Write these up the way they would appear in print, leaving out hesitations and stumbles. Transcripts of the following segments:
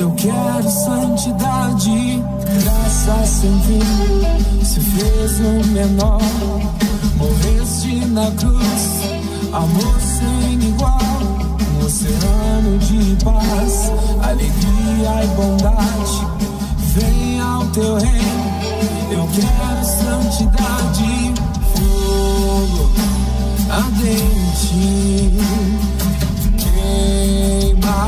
Eu quero santidade, graça sem fim. Se fez o menor, morreste na cruz. Amor sem igual, um oceano de paz, alegria e bondade. Vem ao teu reino. Eu quero santidade, fogo ardente, queima.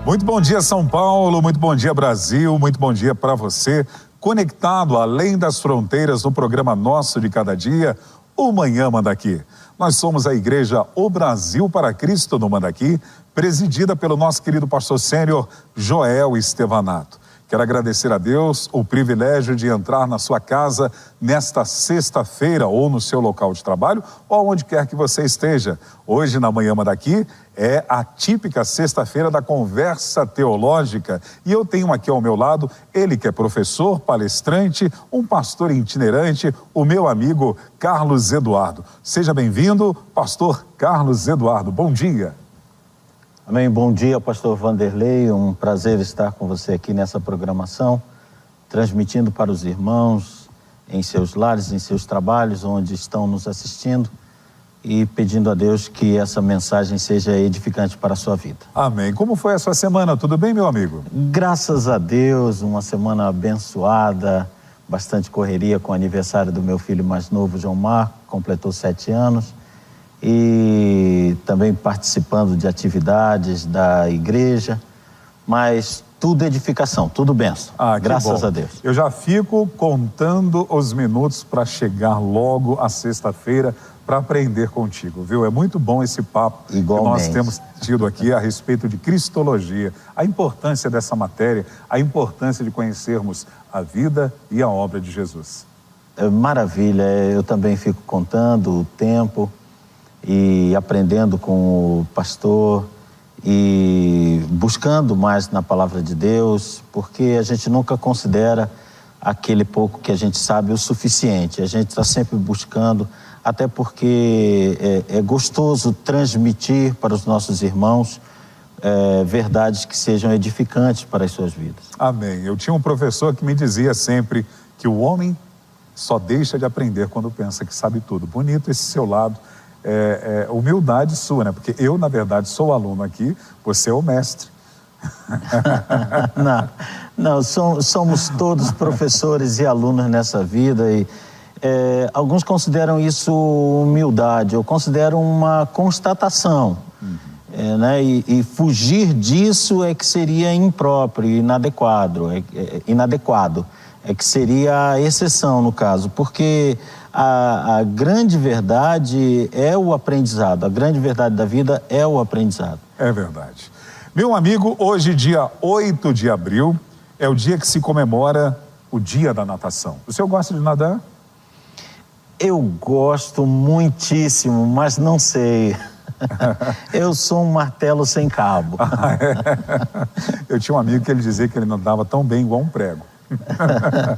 Muito bom dia, São Paulo, muito bom dia, Brasil, muito bom dia para você, conectado além das fronteiras no programa nosso de cada dia, o Manhã Mandaqui. Nós somos a Igreja O Brasil para Cristo no Mandaqui, presidida pelo nosso querido pastor sênior Joel Estevanato. Quero agradecer a Deus o privilégio de entrar na sua casa nesta sexta-feira ou no seu local de trabalho ou onde quer que você esteja. Hoje na Manhã Mandaqui é a típica sexta-feira da conversa teológica e eu tenho aqui ao meu lado ele que é professor, palestrante, um pastor itinerante, o meu amigo Carlos Eduardo. Seja bem-vindo, pastor Carlos Eduardo. Bom dia. Amém, bom dia, pastor Vanderlei, um prazer estar com você aqui nessa programação, transmitindo para os irmãos em seus lares, em seus trabalhos, onde estão nos assistindo e pedindo a Deus que essa mensagem seja edificante para a sua vida. Amém. Como foi a sua semana? Tudo bem, meu amigo? Graças a Deus, uma semana abençoada, bastante correria com o aniversário do meu filho mais novo, João Marco, completou 7 anos. E também participando de atividades da igreja, mas tudo edificação, tudo bênção, graças a Deus. Eu já fico contando os minutos para chegar logo à sexta-feira para aprender contigo, viu? É muito bom esse papo Igualmente. Que nós temos tido aqui a respeito de cristologia, a importância dessa matéria, a importância de conhecermos a vida e a obra de Jesus. Maravilha, eu também fico contando o tempo e aprendendo com o pastor e buscando mais na palavra de Deus, porque a gente nunca considera aquele pouco que a gente sabe o suficiente. A gente está sempre buscando, até porque é gostoso transmitir para os nossos irmãos verdades que sejam edificantes para as suas vidas. Amém. Eu tinha um professor que me dizia sempre que o homem só deixa de aprender quando pensa que sabe tudo. Bonito esse seu lado. Humildade sua, né? Porque eu, na verdade, sou aluno aqui, você é o mestre. Não, somos todos professores e alunos nessa vida e alguns consideram isso humildade, eu considero uma constatação, né? E fugir disso é que seria impróprio, inadequado, que seria a exceção no caso, porque a grande verdade é o aprendizado, a grande verdade da vida é o aprendizado. É verdade. Meu amigo, hoje, dia 8 de abril, é o dia que se comemora o Dia da Natação. O senhor gosta de nadar? Eu gosto muitíssimo, mas não sei. Eu sou um martelo sem cabo. Eu tinha um amigo que ele dizia que ele nadava tão bem igual um prego.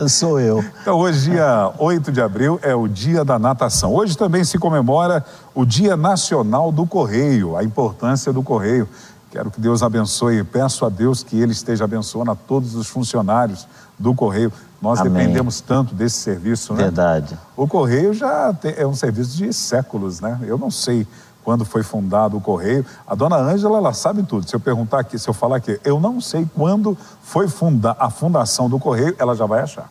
Sou eu. Então hoje, dia 8 de abril, é o Dia da Natação. Hoje também se comemora o Dia Nacional do Correio, a importância do Correio. Quero que Deus abençoe, peço a Deus que Ele esteja abençoando a todos os funcionários do Correio. Nós Amém. Dependemos tanto desse serviço, né? Verdade. O Correio é um serviço de séculos, né? Eu não sei quando foi fundado o Correio. A dona Ângela, ela sabe tudo. Se eu perguntar aqui, se eu falar aqui, eu não sei quando foi a fundação do Correio, ela já vai achar.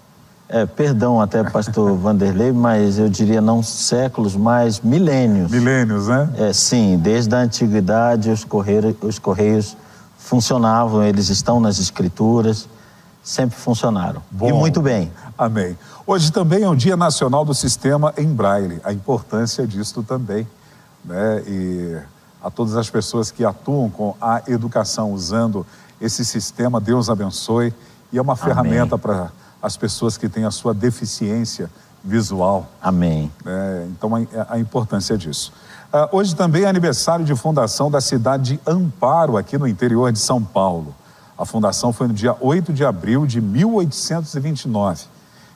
Perdão até, pastor Vanderlei, mas eu diria não séculos, mas milênios. Milênios, né? Sim, desde a antiguidade os Correios funcionavam, eles estão nas escrituras, sempre funcionaram. Bom, e muito bem. Amém. Hoje também é o Dia Nacional do Sistema em Braille, a importância disto também, né? E a todas as pessoas que atuam com a educação usando esse sistema, Deus abençoe, e é uma ferramenta para as pessoas que têm a sua deficiência visual. Amém. Então a importância disso. Hoje também é aniversário de fundação da cidade de Amparo, aqui no interior de São Paulo. A fundação foi no dia 8 de abril de 1829.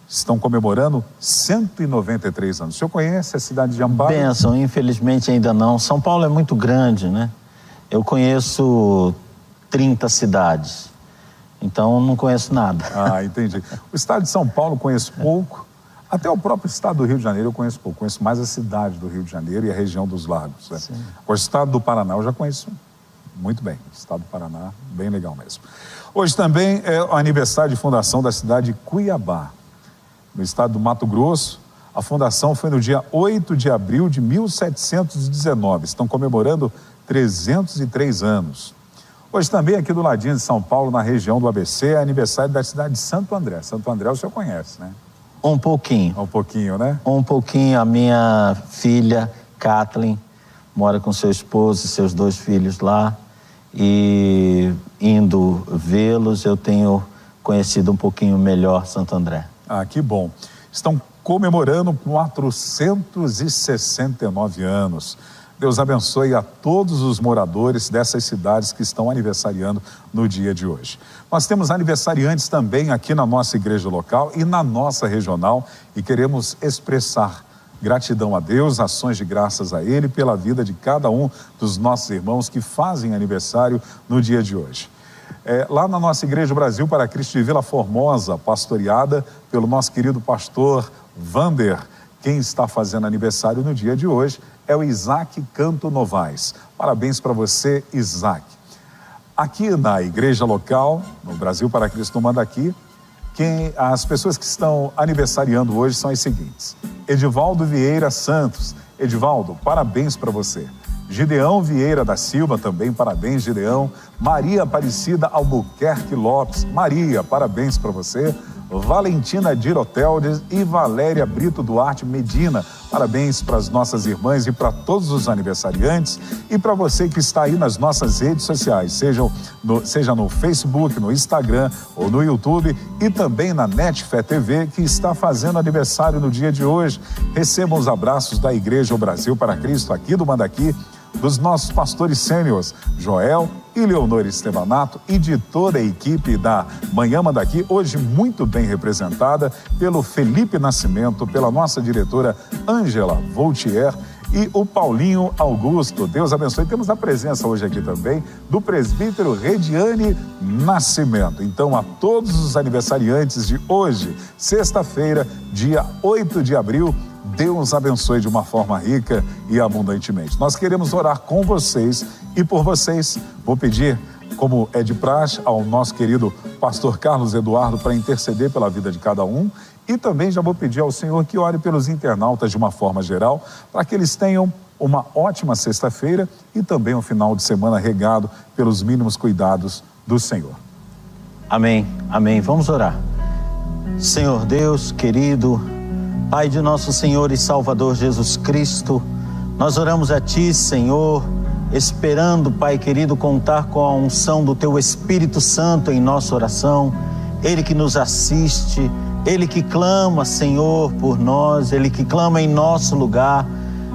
Estão comemorando 193 anos. O senhor conhece a cidade de Amparo? Bênção, infelizmente ainda não. São Paulo é muito grande, né? Eu conheço 30 cidades, então não conheço nada. Entendi. O estado de São Paulo conheço pouco, até o próprio estado do Rio de Janeiro eu conheço pouco. Conheço mais a cidade do Rio de Janeiro e a região dos lagos. Né? O estado do Paraná eu já conheço muito bem. O estado do Paraná, bem legal mesmo. Hoje também é o aniversário de fundação da cidade de Cuiabá, no estado do Mato Grosso. A fundação foi no dia 8 de abril de 1719. Estão comemorando 303 anos. Hoje também aqui do ladinho de São Paulo, na região do ABC, é aniversário da cidade de Santo André. Santo André o senhor conhece, né? Um pouquinho. Um pouquinho, né? Um pouquinho. A minha filha, Kathleen, mora com seu esposo e seus 2 filhos lá. E indo vê-los, eu tenho conhecido um pouquinho melhor Santo André. Que bom. Estão comemorando 469 anos. Deus abençoe a todos os moradores dessas cidades que estão aniversariando no dia de hoje. Nós temos aniversariantes também aqui na nossa igreja local e na nossa regional e queremos expressar gratidão a Deus, ações de graças a Ele pela vida de cada um dos nossos irmãos que fazem aniversário no dia de hoje. Lá na nossa Igreja Brasil para Cristo de Vila Formosa, pastoreada pelo nosso querido pastor Vander, quem está fazendo aniversário no dia de hoje é o Isaac Canto Novaes. Parabéns para você, Isaac. Aqui na igreja local, no Brasil para Cristo no Mandaqui, as pessoas que estão aniversariando hoje são as seguintes: Edivaldo Vieira Santos. Edivaldo, parabéns para você. Gideão Vieira da Silva, também parabéns, Gideão. Maria Aparecida Albuquerque Lopes. Maria, parabéns para você. Valentina Diroteldes e Valéria Brito Duarte Medina. Parabéns para as nossas irmãs e para todos os aniversariantes e para você que está aí nas nossas redes sociais, seja no Facebook, no Instagram ou no YouTube e também na NetFé TV, que está fazendo aniversário no dia de hoje. Recebam os abraços da Igreja Brasil para Cristo aqui do Mandaqui, dos nossos pastores sêniores, Joel e Leonor Estevanato, e de toda a equipe da Manhã Mandaqui, hoje muito bem representada pelo Felipe Nascimento, pela nossa diretora Ângela Voltier e o Paulinho Augusto. Deus abençoe. Temos a presença hoje aqui também do presbítero Rediane Nascimento. Então, a todos os aniversariantes de hoje, sexta-feira, dia 8 de abril, Deus abençoe de uma forma rica e abundantemente. Nós queremos orar com vocês e por vocês. Vou pedir, como é de praxe, ao nosso querido pastor Carlos Eduardo para interceder pela vida de cada um. E também já vou pedir ao Senhor que ore pelos internautas de uma forma geral, para que eles tenham uma ótima sexta-feira e também um final de semana regado pelos mínimos cuidados do Senhor. Amém, amém. Vamos orar. Senhor Deus querido, Pai de nosso Senhor e Salvador Jesus Cristo, nós oramos a Ti, Senhor, esperando, Pai querido, contar com a unção do Teu Espírito Santo em nossa oração. Ele que nos assiste, Ele que clama, Senhor, por nós, Ele que clama em nosso lugar.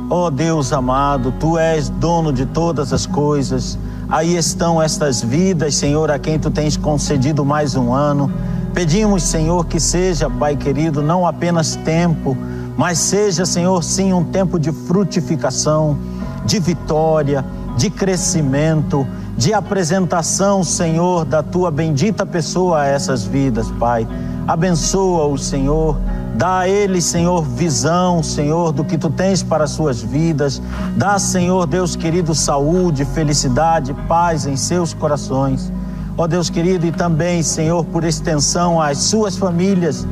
Ó Deus amado, Tu és dono de todas as coisas. Aí estão estas vidas, Senhor, a quem Tu tens concedido mais um ano. Pedimos, Senhor, que seja, Pai querido, não apenas tempo, mas seja, Senhor, sim, um tempo de frutificação, de vitória, de crescimento, de apresentação, Senhor, da Tua bendita pessoa a essas vidas, Pai. Abençoa-os, Senhor, dá a eles, Senhor, visão, Senhor, do que Tu tens para as suas vidas. Dá, Senhor, Deus querido, saúde, felicidade, paz em seus corações. Ó Deus querido, e também, Senhor, por extensão às suas famílias,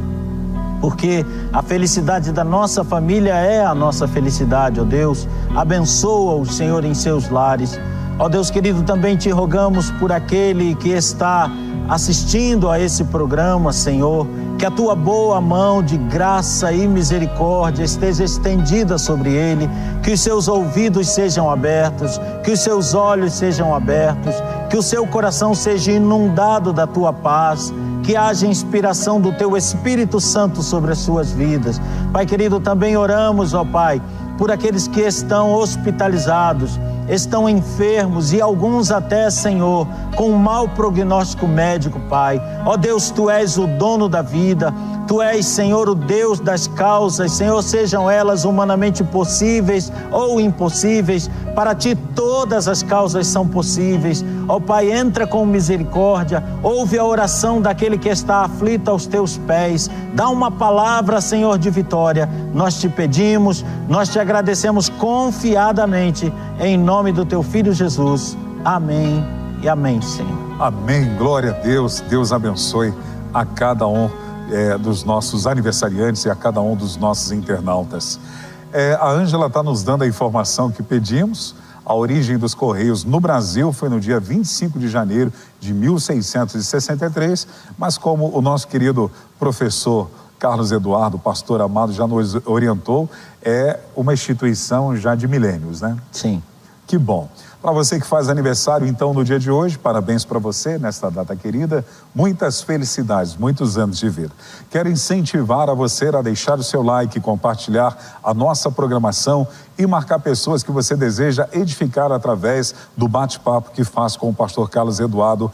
porque a felicidade da nossa família é a nossa felicidade, ó Deus. Abençoa-os, Senhor, em seus lares. Ó Deus querido, também Te rogamos por aquele que está assistindo a esse programa, Senhor, que a tua boa mão de graça e misericórdia esteja estendida sobre ele, que os seus ouvidos sejam abertos, que os seus olhos sejam abertos, que o seu coração seja inundado da tua paz, que haja inspiração do teu Espírito Santo sobre as suas vidas. Pai querido, também oramos, ó Pai, por aqueles que estão hospitalizados, estão enfermos e alguns até, Senhor, com um mau prognóstico médico, Pai. Ó Deus, Tu és o dono da vida, Tu és, Senhor, o Deus das causas, Senhor, sejam elas humanamente possíveis ou impossíveis, para Ti todas as causas são possíveis. Ó Pai, entra com misericórdia, ouve a oração daquele que está aflito aos Teus pés, dá uma palavra, Senhor, de vitória. Nós Te pedimos, nós Te agradecemos confiadamente, em nome do Teu Filho Jesus. Amém e amém, Senhor. Amém, glória a Deus. Deus abençoe a cada um dos nossos aniversariantes e a cada um dos nossos internautas. A Ângela está nos dando a informação que pedimos. A origem dos Correios no Brasil foi no dia 25 de janeiro de 1663, mas como o nosso querido professor Carlos Eduardo, pastor amado, já nos orientou, é uma instituição já de milênios, né? Sim. Que bom. Para você que faz aniversário, então, no dia de hoje, parabéns para você, nesta data querida, muitas felicidades, muitos anos de vida. Quero incentivar a você a deixar o seu like, compartilhar a nossa programação e marcar pessoas que você deseja edificar através do bate-papo que faz com o pastor Carlos Eduardo,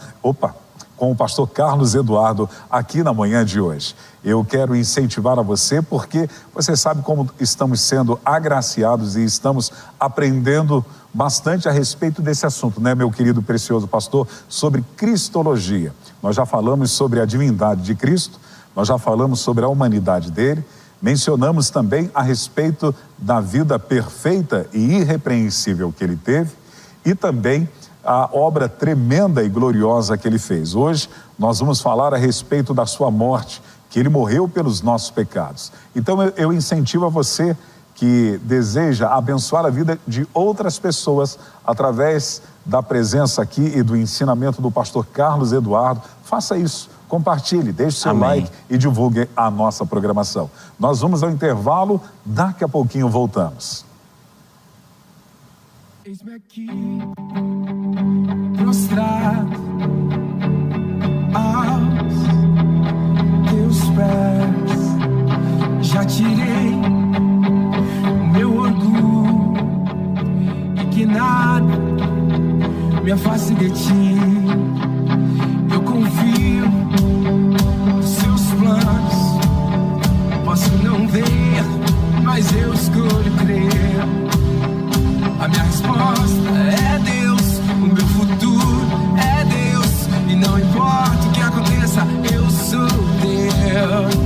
com o pastor Carlos Eduardo aqui na manhã de hoje. Eu quero incentivar a você porque você sabe como estamos sendo agraciados e estamos aprendendo bastante a respeito desse assunto, né, meu querido precioso pastor, sobre cristologia. Nós já falamos sobre a divindade de Cristo, nós já falamos sobre a humanidade dele, mencionamos também a respeito da vida perfeita e irrepreensível que ele teve e também a obra tremenda e gloriosa que ele fez. Hoje nós vamos falar a respeito da sua morte, que ele morreu pelos nossos pecados. Então eu incentivo a você que deseja abençoar a vida de outras pessoas através da presença aqui e do ensinamento do pastor Carlos Eduardo. Faça isso, compartilhe, deixe seu like e divulgue a nossa programação. Nós vamos ao intervalo, daqui a pouquinho voltamos. Eis-me aqui, prostrado aos teus pés, já tirei o meu orgulho e que nada me afaste de ti. Eu confio nos seus planos, posso não ver, mas eu escolho crer. A minha resposta é Deus, o meu futuro é Deus, e não importa o que aconteça, eu sou Deus.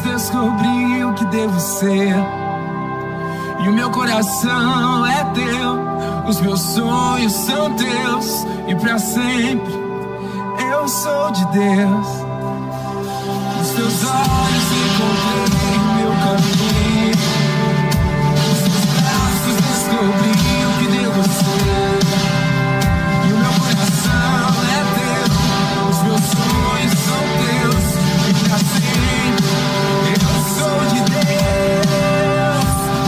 Descobri o que devo ser, e o meu coração é teu, Os meus sonhos são teus e pra sempre eu sou de Deus. Nos teus olhos encontrei o meu caminho, nos teus braços descobri o que devo ser, e o meu coração é teu. Os meus sonhos são teus e pra sempre eu sou de Deus.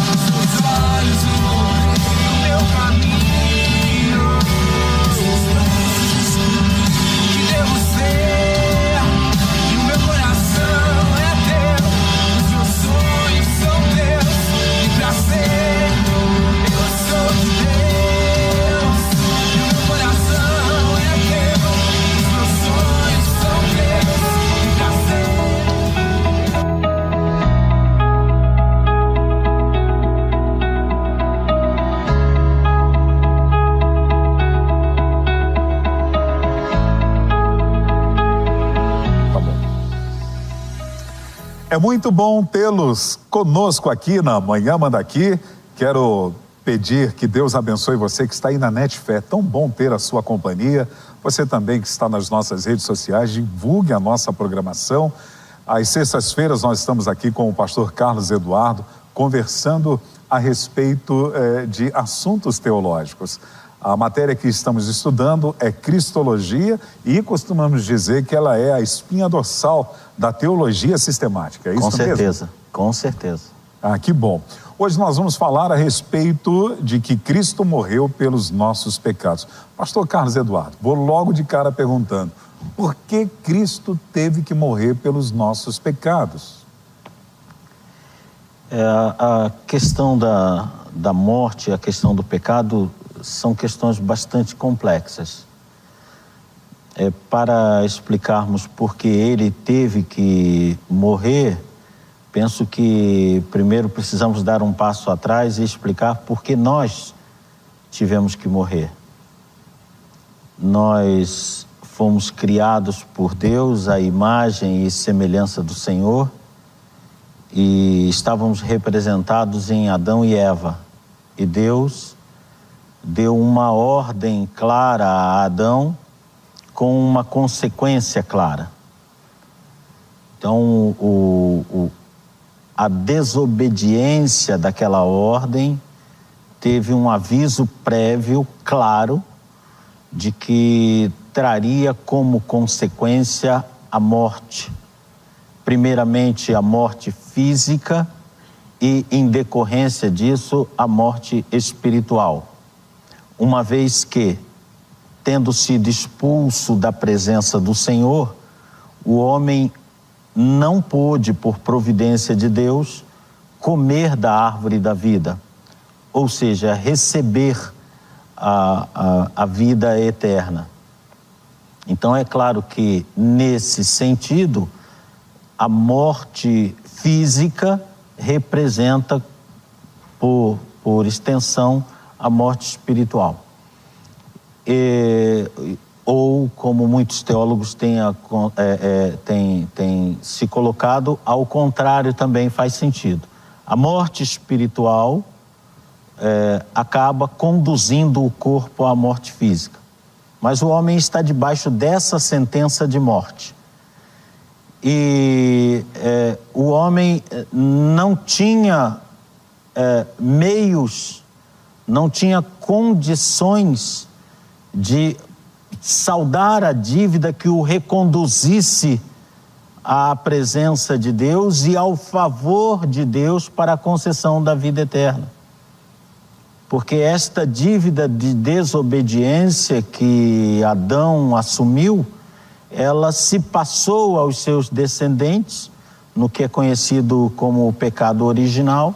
Nos teus olhos encontrei o meu caminho, nos teus braços descobri o que devo ser, e o meu coração é teu. Os meus sonhos são teus e pra sempre eu sou de Deus. E o meu coração é teu. Os meus sonhos são teus e pra sempre. Tá bom. É muito bom tê-los conosco aqui na Manhã Manda Aqui. Quero pedir que Deus abençoe você que está aí na Netfé. É tão bom ter a sua companhia. Você também que está nas nossas redes sociais, divulgue a nossa programação. Às sextas-feiras nós estamos aqui com o pastor Carlos Eduardo, conversando a respeito de assuntos teológicos. A matéria que estamos estudando é Cristologia e costumamos dizer que ela é a espinha dorsal da teologia sistemática. É isso Com mesmo? certeza, com certeza. Ah, que bom. Hoje nós vamos falar a respeito de que Cristo morreu pelos nossos pecados. Pastor Carlos Eduardo, vou logo de cara perguntando, por que Cristo teve que morrer pelos nossos pecados? A questão da morte, a questão do pecado, são questões bastante complexas. Para explicarmos por que ele teve que morrer, penso que primeiro precisamos dar um passo atrás e explicar por que nós tivemos que morrer. Nós fomos criados por Deus à imagem e semelhança do Senhor e estávamos representados em Adão e Eva. E Deus deu uma ordem clara a Adão com uma consequência clara. Então, a desobediência daquela ordem teve um aviso prévio, claro, de que traria como consequência a morte. Primeiramente, a morte física e, em decorrência disso, a morte espiritual. Uma vez que, tendo sido expulso da presença do Senhor, o homem não pôde, por providência de Deus, comer da árvore da vida, ou seja, receber a vida eterna. Então é claro que, nesse sentido, a morte física representa, por extensão, a morte espiritual. Ou, como muitos teólogos têm se colocado, ao contrário também faz sentido. A morte espiritual acaba conduzindo o corpo à morte física. Mas o homem está debaixo dessa sentença de morte. E o homem não tinha meios, não tinha condições de saldar a dívida que o reconduzisse à presença de Deus e ao favor de Deus para a concessão da vida eterna. Porque esta dívida de desobediência que Adão assumiu, ela se passou aos seus descendentes, no que é conhecido como o pecado original,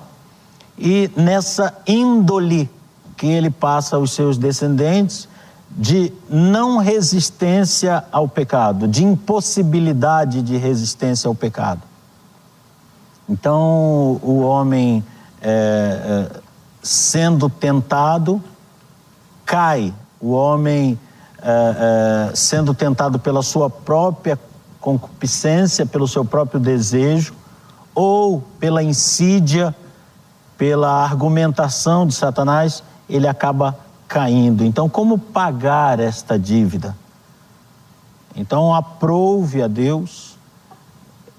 e nessa índole que ele passa aos seus descendentes de não resistência ao pecado, de impossibilidade de resistência ao pecado. Então, o homem, sendo tentado, cai. O homem, sendo tentado pela sua própria concupiscência, pelo seu próprio desejo, ou pela insídia, pela argumentação de Satanás, ele acaba caindo. Então, como pagar esta dívida? Então, aprove a Deus,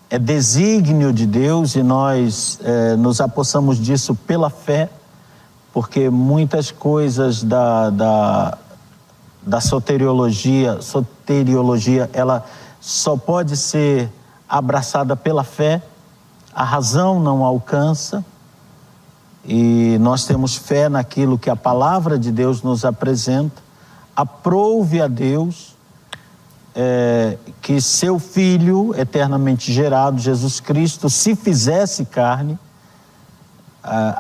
é desígnio de Deus, e nós nos apossamos disso pela fé, porque muitas coisas da soteriologia, ela só pode ser abraçada pela fé, a razão não alcança, e nós temos fé naquilo que a palavra de Deus nos apresenta. Aprove a Deus que seu Filho, eternamente gerado, Jesus Cristo, se fizesse carne,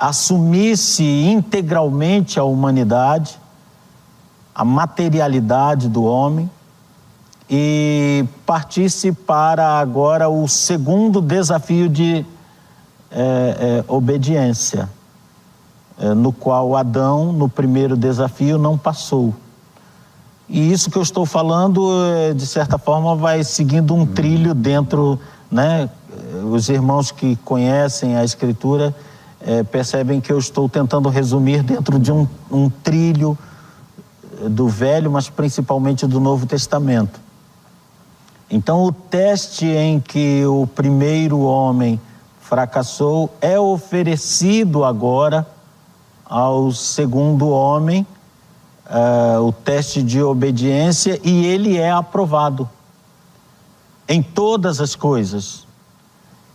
assumisse integralmente a humanidade, a materialidade do homem, e partisse para agora o segundo desafio de obediência, no qual Adão, no primeiro desafio, não passou. E isso que eu estou falando, de certa forma, vai seguindo um trilho dentro, né? Os irmãos que conhecem a Escritura percebem que eu estou tentando resumir dentro de um trilho do Velho, mas principalmente do Novo Testamento. Então, o teste em que o primeiro homem fracassou é oferecido agora ao segundo homem, o teste de obediência, e ele é aprovado em todas as coisas.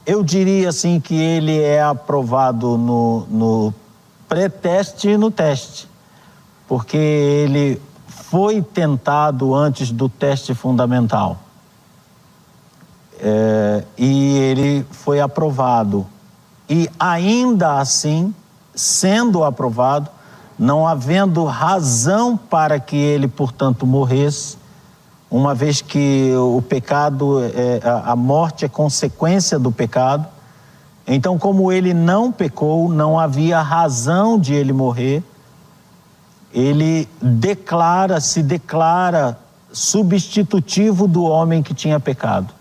Eu diria assim que ele é aprovado no pré-teste e no teste, porque ele foi tentado antes do teste fundamental. E ele foi aprovado. E ainda assim, sendo aprovado, não havendo razão para que ele, portanto, morresse, uma vez que o pecado, a morte é consequência do pecado. Então, como ele não pecou, não havia razão de ele morrer, ele se declara substitutivo do homem que tinha pecado.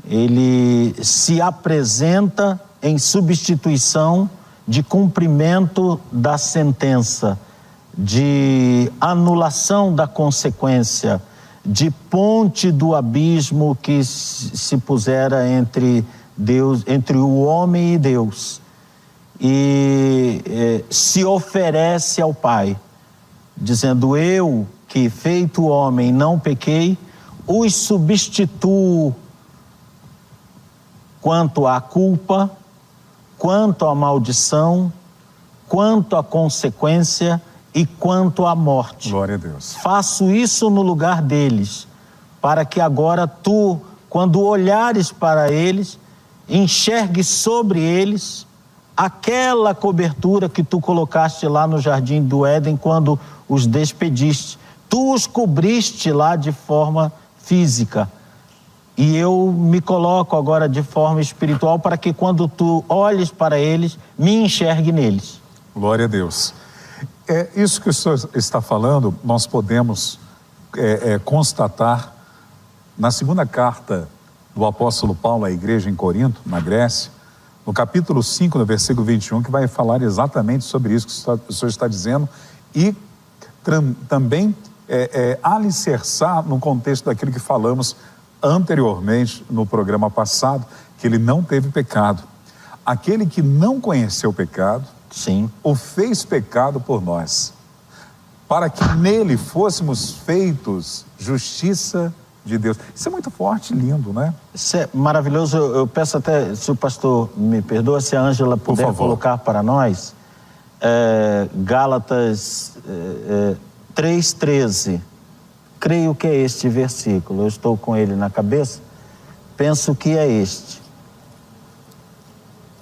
Ele se apresenta em substituição de cumprimento da sentença, de anulação da consequência, de ponte do abismo que se pusera entre Deus, entre o homem e Deus, e se oferece ao Pai, dizendo: eu, que feito homem não pequei, os substituo quanto à culpa, quanto à maldição, quanto à consequência e quanto à morte. Glória a Deus. Faço isso no lugar deles, para que agora tu, quando olhares para eles, enxergues sobre eles aquela cobertura que tu colocaste lá no jardim do Éden quando os despediste. Tu os cobriste lá de forma física. E eu me coloco agora de forma espiritual para que quando tu olhes para eles, me enxergue neles. Glória a Deus. Isso que o senhor está falando, nós podemos constatar na segunda carta do apóstolo Paulo à igreja em Corinto, na Grécia, no capítulo 5, no versículo 21, que vai falar exatamente sobre isso que o senhor está dizendo, e também alicerçar no contexto daquilo que falamos anteriormente no programa passado, que ele não teve pecado. Aquele que não conheceu o pecado, sim, o fez pecado por nós, para que nele fôssemos feitos justiça de Deus. Isso é muito forte e lindo, né? Isso é maravilhoso. Eu peço até, se o pastor me perdoa, se a Ângela puder colocar para nós, Gálatas 3:13. Creio que é este versículo, eu estou com ele na cabeça, penso que é este.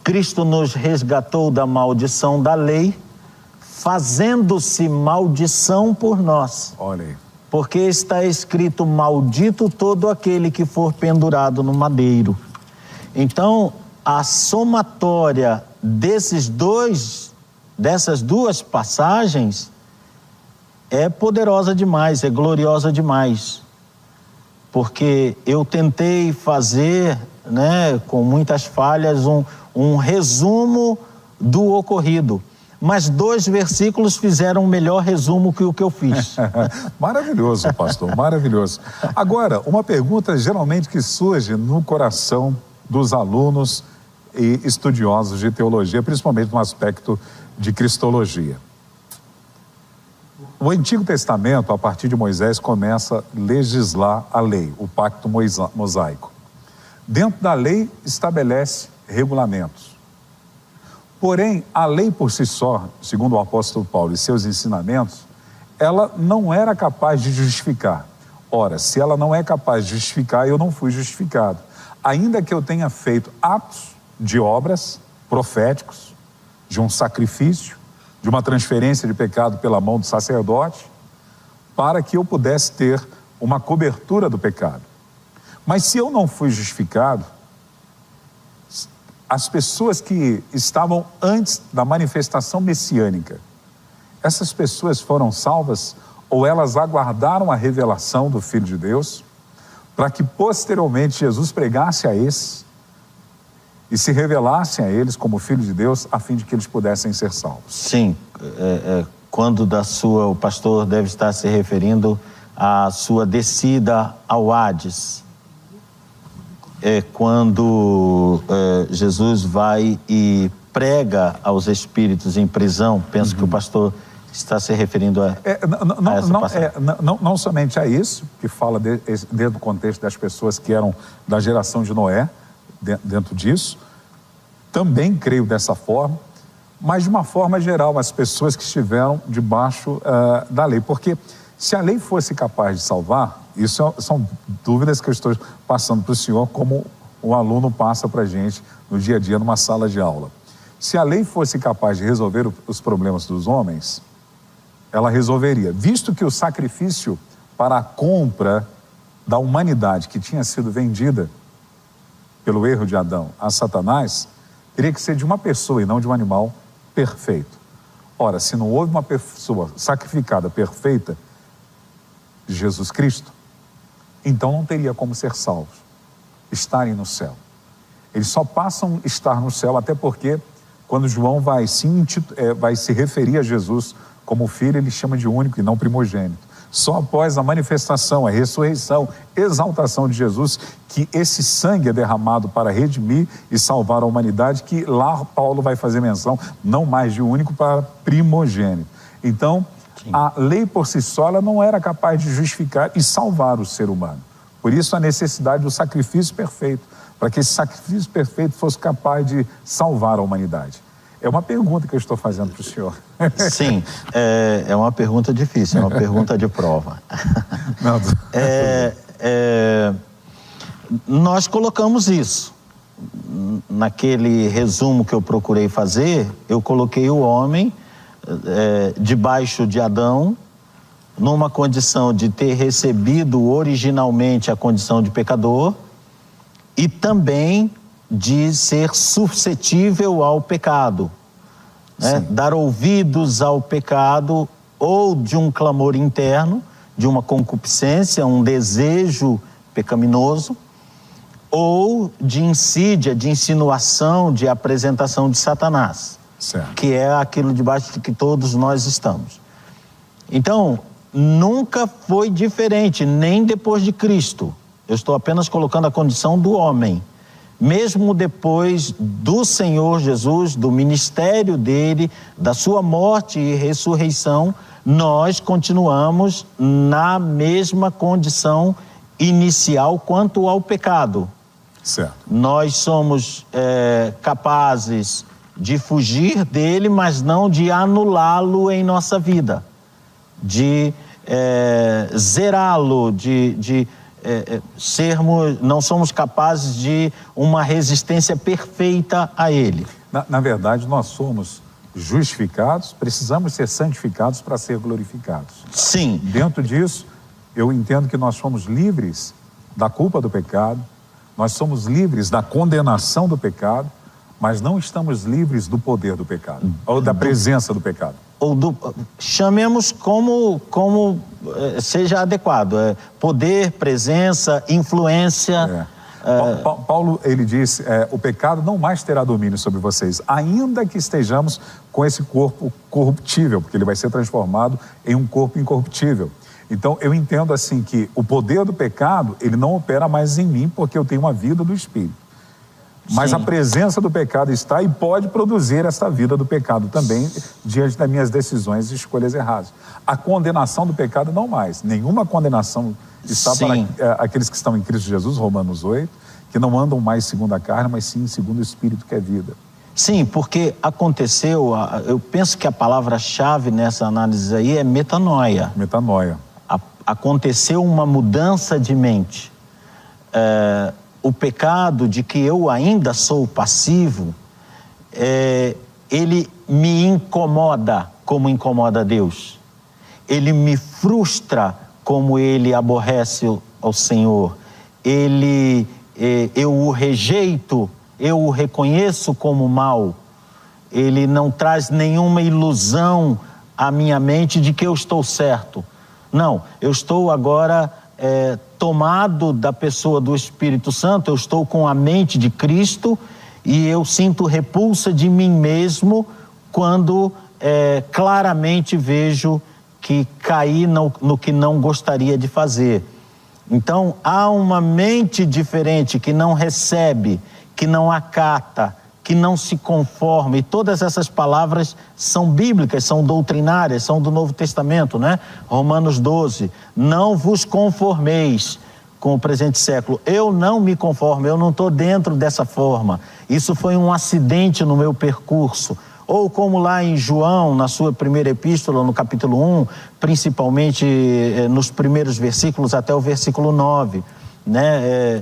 Cristo nos resgatou da maldição da lei, fazendo-se maldição por nós. Olha aí. Porque está escrito: maldito todo aquele que for pendurado no madeiro. Então, a somatória dessas duas passagens é poderosa demais, é gloriosa demais. Porque eu tentei fazer, com muitas falhas, um resumo do ocorrido. mas 2 versículos fizeram um melhor resumo que o que eu fiz. Maravilhoso, pastor, maravilhoso. Agora, uma pergunta geralmente que surge no coração dos alunos e estudiosos de teologia, principalmente no aspecto de cristologia. O Antigo Testamento, a partir de Moisés, começa a legislar a lei, o pacto mosaico. Dentro da lei, estabelece regulamentos. Porém, a lei por si só, segundo o apóstolo Paulo e seus ensinamentos, ela não era capaz de justificar. Ora, se ela não é capaz de justificar, eu não fui justificado. Ainda que eu tenha feito atos de obras proféticos, de um sacrifício, de uma transferência de pecado pela mão do sacerdote, para que eu pudesse ter uma cobertura do pecado. Mas se eu não fui justificado, as pessoas que estavam antes da manifestação messiânica, essas pessoas foram salvas ou elas aguardaram a revelação do Filho de Deus para que posteriormente Jesus pregasse a esses e se revelassem a eles como Filho de Deus a fim de que eles pudessem ser salvos? Sim, quando o pastor deve estar se referindo à sua descida ao Hades. É quando Jesus vai e prega aos espíritos em prisão. Penso que o pastor está se referindo a essa passagem. Não somente a isso, que fala dentro do contexto das pessoas que eram da geração de Noé, dentro disso, também creio dessa forma, mas de uma forma geral, as pessoas que estiveram debaixo da lei, porque se a lei fosse capaz de salvar, isso são dúvidas que eu estou passando para o senhor, como um aluno passa para a gente no dia a dia numa sala de aula. Se a lei fosse capaz de resolver os problemas dos homens, ela resolveria, visto que o sacrifício para a compra da humanidade que tinha sido vendida pelo erro de Adão a Satanás, teria que ser de uma pessoa e não de um animal perfeito. Ora, se não houve uma pessoa sacrificada perfeita, Jesus Cristo, então não teria como ser salvos, estarem no céu. Eles só passam a estar no céu, até porque quando João vai se referir a Jesus como filho, ele chama de único e não primogênito. Só após a manifestação, a ressurreição, exaltação de Jesus, que esse sangue é derramado para redimir e salvar a humanidade, que lá Paulo vai fazer menção, não mais de único para primogênito. Então, a lei por si só, ela não era capaz de justificar e salvar o ser humano. Por isso a necessidade do sacrifício perfeito, para que esse sacrifício perfeito fosse capaz de salvar a humanidade. É uma pergunta que eu estou fazendo para o senhor. Sim, é uma pergunta difícil, é uma pergunta de prova. Não. Nós colocamos isso. Naquele resumo que eu procurei fazer, eu coloquei o homem debaixo de Adão, numa condição de ter recebido originalmente a condição de pecador e também de ser suscetível ao pecado, né? Dar ouvidos ao pecado ou de um clamor interno, de uma concupiscência, um desejo pecaminoso, ou de insídia, de insinuação, de apresentação de Satanás, certo, que é aquilo debaixo de que todos nós estamos. Então, nunca foi diferente, nem depois de Cristo. Eu estou apenas colocando a condição do homem. Mesmo depois do Senhor Jesus, do ministério dele, da sua morte e ressurreição, nós continuamos na mesma condição inicial quanto ao pecado. Certo. Nós somos capazes de fugir dele, mas não de anulá-lo em nossa vida, de zerá-lo, não somos capazes de uma resistência perfeita a ele. Na verdade, nós somos justificados, precisamos ser santificados para ser glorificados. Sim. Dentro disso, eu entendo que nós somos livres da culpa do pecado, nós somos livres da condenação do pecado, mas não estamos livres do poder do pecado, ou da presença do pecado. Chamemos como seja adequado, poder, presença, influência, Paulo, ele diz, o pecado não mais terá domínio sobre vocês, ainda que estejamos com esse corpo corruptível, porque ele vai ser transformado em um corpo incorruptível. Então, eu entendo assim que o poder do pecado, ele não opera mais em mim, porque eu tenho uma vida do Espírito. Mas a presença do pecado está e pode produzir essa vida do pecado também, diante das minhas decisões e escolhas erradas. A condenação do pecado não mais. Nenhuma condenação está para aqueles que estão em Cristo Jesus, Romanos 8, que não andam mais segundo a carne, mas sim segundo o Espírito, que é vida. Sim, porque aconteceu, eu penso que a palavra-chave nessa análise aí é metanoia. Metanoia. Aconteceu uma mudança de mente. O pecado de que eu ainda sou passivo, ele me incomoda como incomoda Deus. Ele me frustra como ele aborrece ao Senhor. Eu o rejeito, eu o reconheço como mal. Ele não traz nenhuma ilusão à minha mente de que eu estou certo. Não, eu estou agora tomado da pessoa do Espírito Santo, eu estou com a mente de Cristo e eu sinto repulsa de mim mesmo quando claramente vejo que caí no que não gostaria de fazer. Então, há uma mente diferente que não recebe, que não acata, que não se conforma, e todas essas palavras são bíblicas, são doutrinárias, são do Novo Testamento, né? Romanos 12, não vos conformeis com o presente século. Eu não me conformo, eu não estou dentro dessa forma. Isso foi um acidente no meu percurso. Ou como lá em João, na sua primeira epístola, no capítulo 1, principalmente nos primeiros versículos até o versículo 9, né?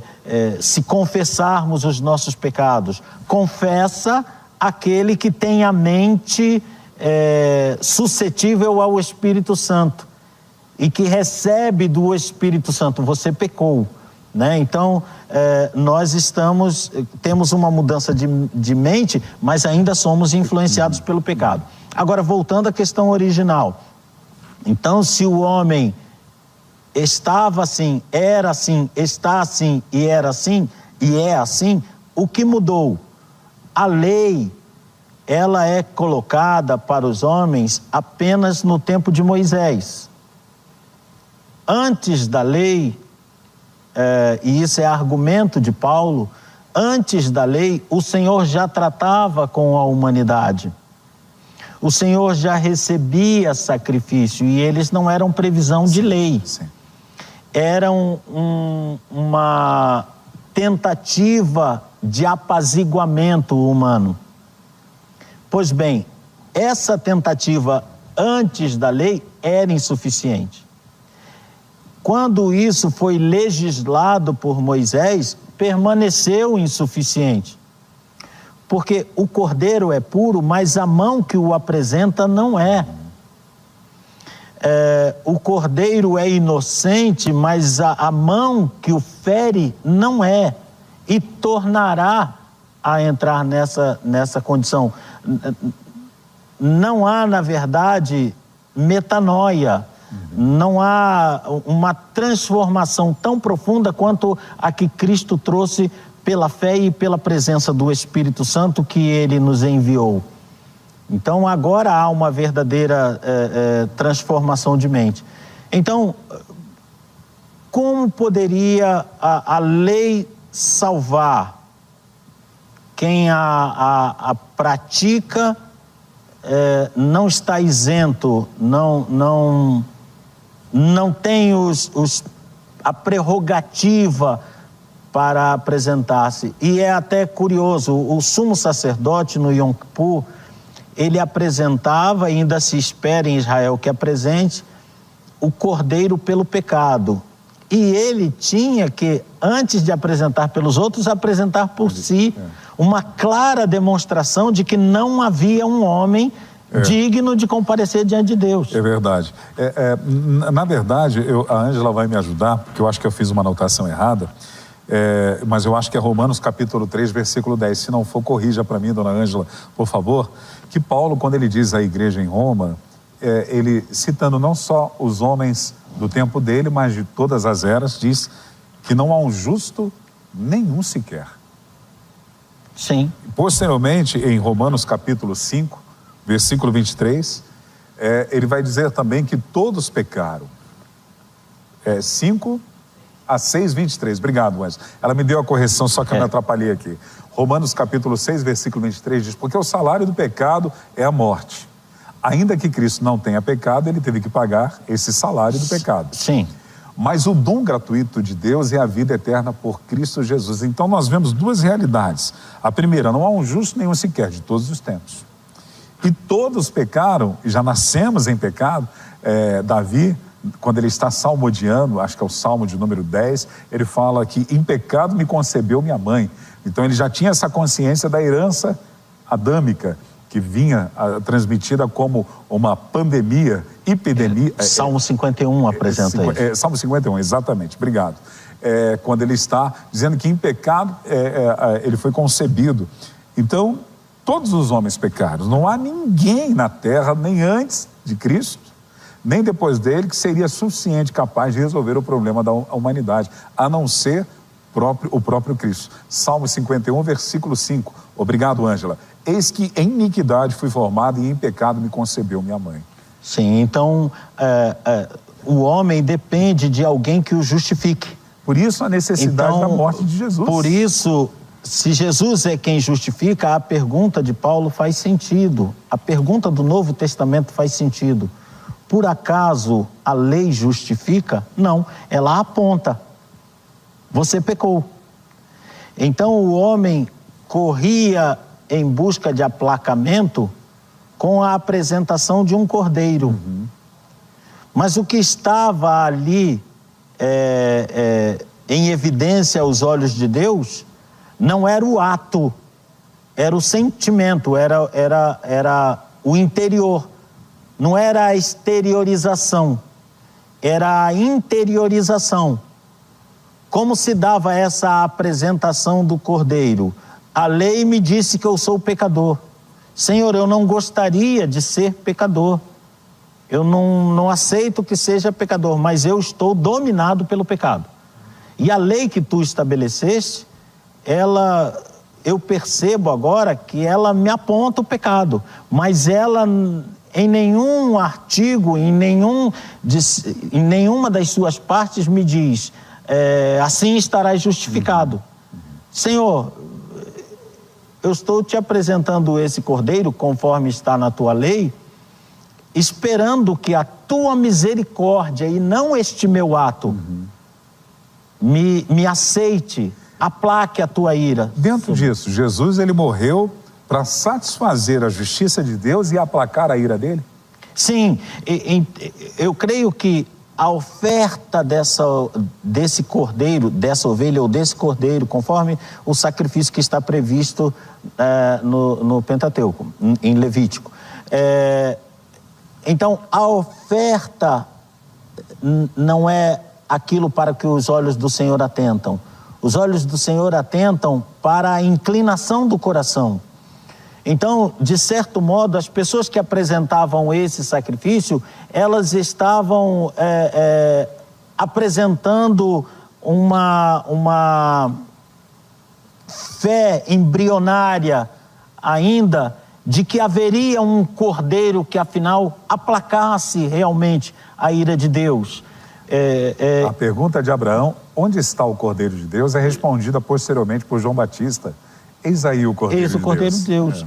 Se confessarmos os nossos pecados, confessa aquele que tem a mente suscetível ao Espírito Santo e que recebe do Espírito Santo, você pecou, né? Então, nós temos uma mudança de mente, mas ainda somos influenciados pelo pecado. Agora, voltando à questão original. Então, se o homem estava assim, era assim, está assim e era assim, e é assim, o que mudou? A lei, ela é colocada para os homens apenas no tempo de Moisés. Antes da lei, e isso é argumento de Paulo, antes da lei, o Senhor já tratava com a humanidade. O Senhor já recebia sacrifício e eles não eram previsão de lei. Sim. Eram uma tentativa de apaziguamento humano. Pois bem, essa tentativa antes da lei era insuficiente. Quando isso foi legislado por Moisés, permaneceu insuficiente. Porque o cordeiro é puro, mas a mão que o apresenta não é. O cordeiro é inocente, mas a mão que o fere não é. E tornará a entrar nessa condição. Não há, na verdade, metanoia. Não há uma transformação tão profunda quanto a que Cristo trouxe pela fé e pela presença do Espírito Santo que Ele nos enviou. Então, agora há uma verdadeira transformação de mente. Então, como poderia a lei salvar? Quem a pratica não está isento, não tem a prerrogativa para apresentar-se. E é até curioso, o sumo sacerdote no Yom Kippur, ele apresentava, e ainda se espera em Israel que apresente, o cordeiro pelo pecado. E ele tinha que, antes de apresentar pelos outros, apresentar por si uma clara demonstração de que não havia um homem digno de comparecer diante de Deus. É verdade. Na verdade, a Ângela vai me ajudar, porque eu acho que eu fiz uma anotação errada, mas eu acho que é Romanos capítulo 3, versículo 10. Se não for, corrija para mim, dona Ângela, por favor, que Paulo, quando ele diz à igreja em Roma, ele citando não só os homens do tempo dele, mas de todas as eras, diz que não há um justo Nenhum sequer. Sim. Posteriormente, em Romanos capítulo 5, versículo 23, ele vai dizer também que todos pecaram. 5 a 6, 23. Obrigado, Anjo. Ela me deu a correção, só que eu me atrapalhei aqui. Romanos capítulo 6, versículo 23 diz: porque o salário do pecado é a morte. Ainda que Cristo não tenha pecado, ele teve que pagar esse salário do pecado. Sim. Mas o dom gratuito de Deus é a vida eterna por Cristo Jesus. Então nós vemos duas realidades. A primeira, não há um justo nenhum sequer de todos os tempos. E todos pecaram, e já nascemos em pecado. Davi, quando ele está salmodiando, acho que é o Salmo de número 10, ele fala que em pecado me concebeu minha mãe. Então ele já tinha essa consciência da herança adâmica, que vinha transmitida como uma pandemia, epidemia. Salmo 51 apresenta isso. Salmo 51, exatamente, obrigado. Quando ele está dizendo que em pecado ele foi concebido. Então, todos os homens pecaram. Não há ninguém na terra, nem antes de Cristo, nem depois dele, que seria suficiente, capaz de resolver o problema da humanidade, a não ser o próprio Cristo. Salmo 51, versículo 5. Obrigado, Ângela. Eis que em iniquidade fui formado e em pecado me concebeu minha mãe. Sim, então o homem depende de alguém que o justifique. Por isso a necessidade da morte de Jesus. Por isso, se Jesus é quem justifica, a pergunta de Paulo faz sentido. A pergunta do Novo Testamento faz sentido. Por acaso a lei justifica? Não, ela aponta. Você pecou. Então o homem corria em busca de aplacamento com a apresentação de um cordeiro. Mas o que estava ali em evidência aos olhos de Deus não era o ato, era o sentimento, era o interior. Não era a exteriorização, era a interiorização. Como se dava essa apresentação do cordeiro? A lei me disse que eu sou pecador. Senhor, eu não gostaria de ser pecador. Eu não aceito que seja pecador, mas eu estou dominado pelo pecado. E a lei que tu estabeleceste, eu percebo agora que ela me aponta o pecado, mas ela em nenhum artigo, em nenhuma das suas partes me diz, assim estarás justificado. Senhor, eu estou te apresentando esse cordeiro, conforme está na tua lei, esperando que a tua misericórdia e não este meu ato me aceite, aplaque a tua ira. Dentro disso, Jesus ele morreu para satisfazer a justiça de Deus e aplacar a ira dele? Sim, eu creio que a oferta desse cordeiro, dessa ovelha ou desse cordeiro, conforme o sacrifício que está previsto no Pentateuco, em Levítico. Então, a oferta não é aquilo para que os olhos do Senhor atentam. Os olhos do Senhor atentam para a inclinação do coração. Então, de certo modo, as pessoas que apresentavam esse sacrifício, elas estavam apresentando uma fé embrionária ainda de que haveria um cordeiro que, afinal, aplacasse realmente a ira de Deus. A pergunta de Abraão, onde está o cordeiro de Deus, é respondida posteriormente por João Batista. Eis aí o cordeiro de Deus. Eis o cordeiro de Deus.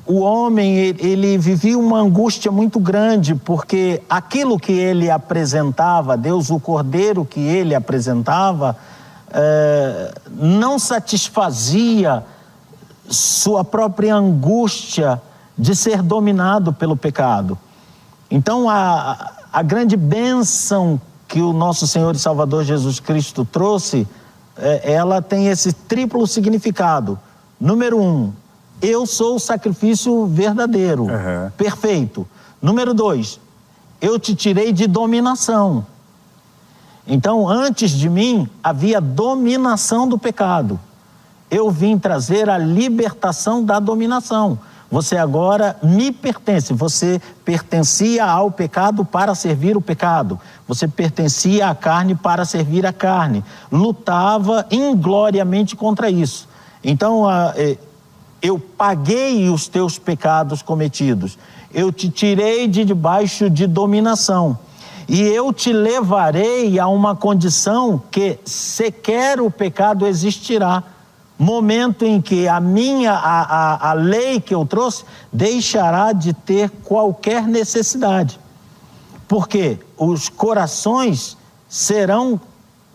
O homem, ele vivia uma angústia muito grande, porque aquilo que ele apresentava, Deus, o cordeiro que ele apresentava, não satisfazia sua própria angústia de ser dominado pelo pecado. Então, a grande bênção que o nosso Senhor e Salvador Jesus Cristo trouxe, ela tem esse triplo significado. Número 1, eu sou o sacrifício verdadeiro, perfeito. Número 2, eu te tirei de dominação. Então, antes de mim, havia dominação do pecado. Eu vim trazer a libertação da dominação. Você agora me pertence. Você pertencia ao pecado para servir o pecado. Você pertencia à carne para servir a carne. Lutava ingloriamente contra isso. Então, eu paguei os teus pecados cometidos. Eu te tirei de debaixo de dominação. E eu te levarei a uma condição que sequer o pecado existirá. Momento em que a lei que eu trouxe deixará de ter qualquer necessidade. Porque os corações serão,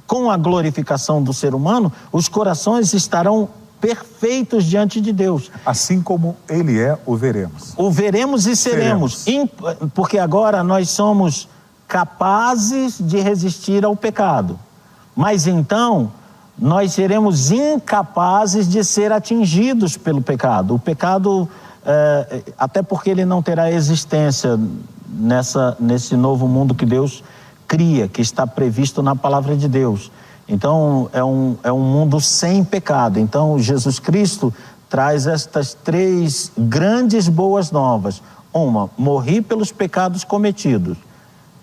com a glorificação do ser humano, os corações estarão perfeitos diante de Deus. Assim como Ele é, o veremos. O veremos e seremos. Porque agora nós somos capazes de resistir ao pecado. Mas então nós seremos incapazes de ser atingidos pelo pecado. O pecado, até porque ele não terá existência nesse novo mundo que Deus cria, que está previsto na palavra de Deus. Então, é um mundo sem pecado. Então, Jesus Cristo traz estas 3 grandes boas novas. Uma, morri pelos pecados cometidos.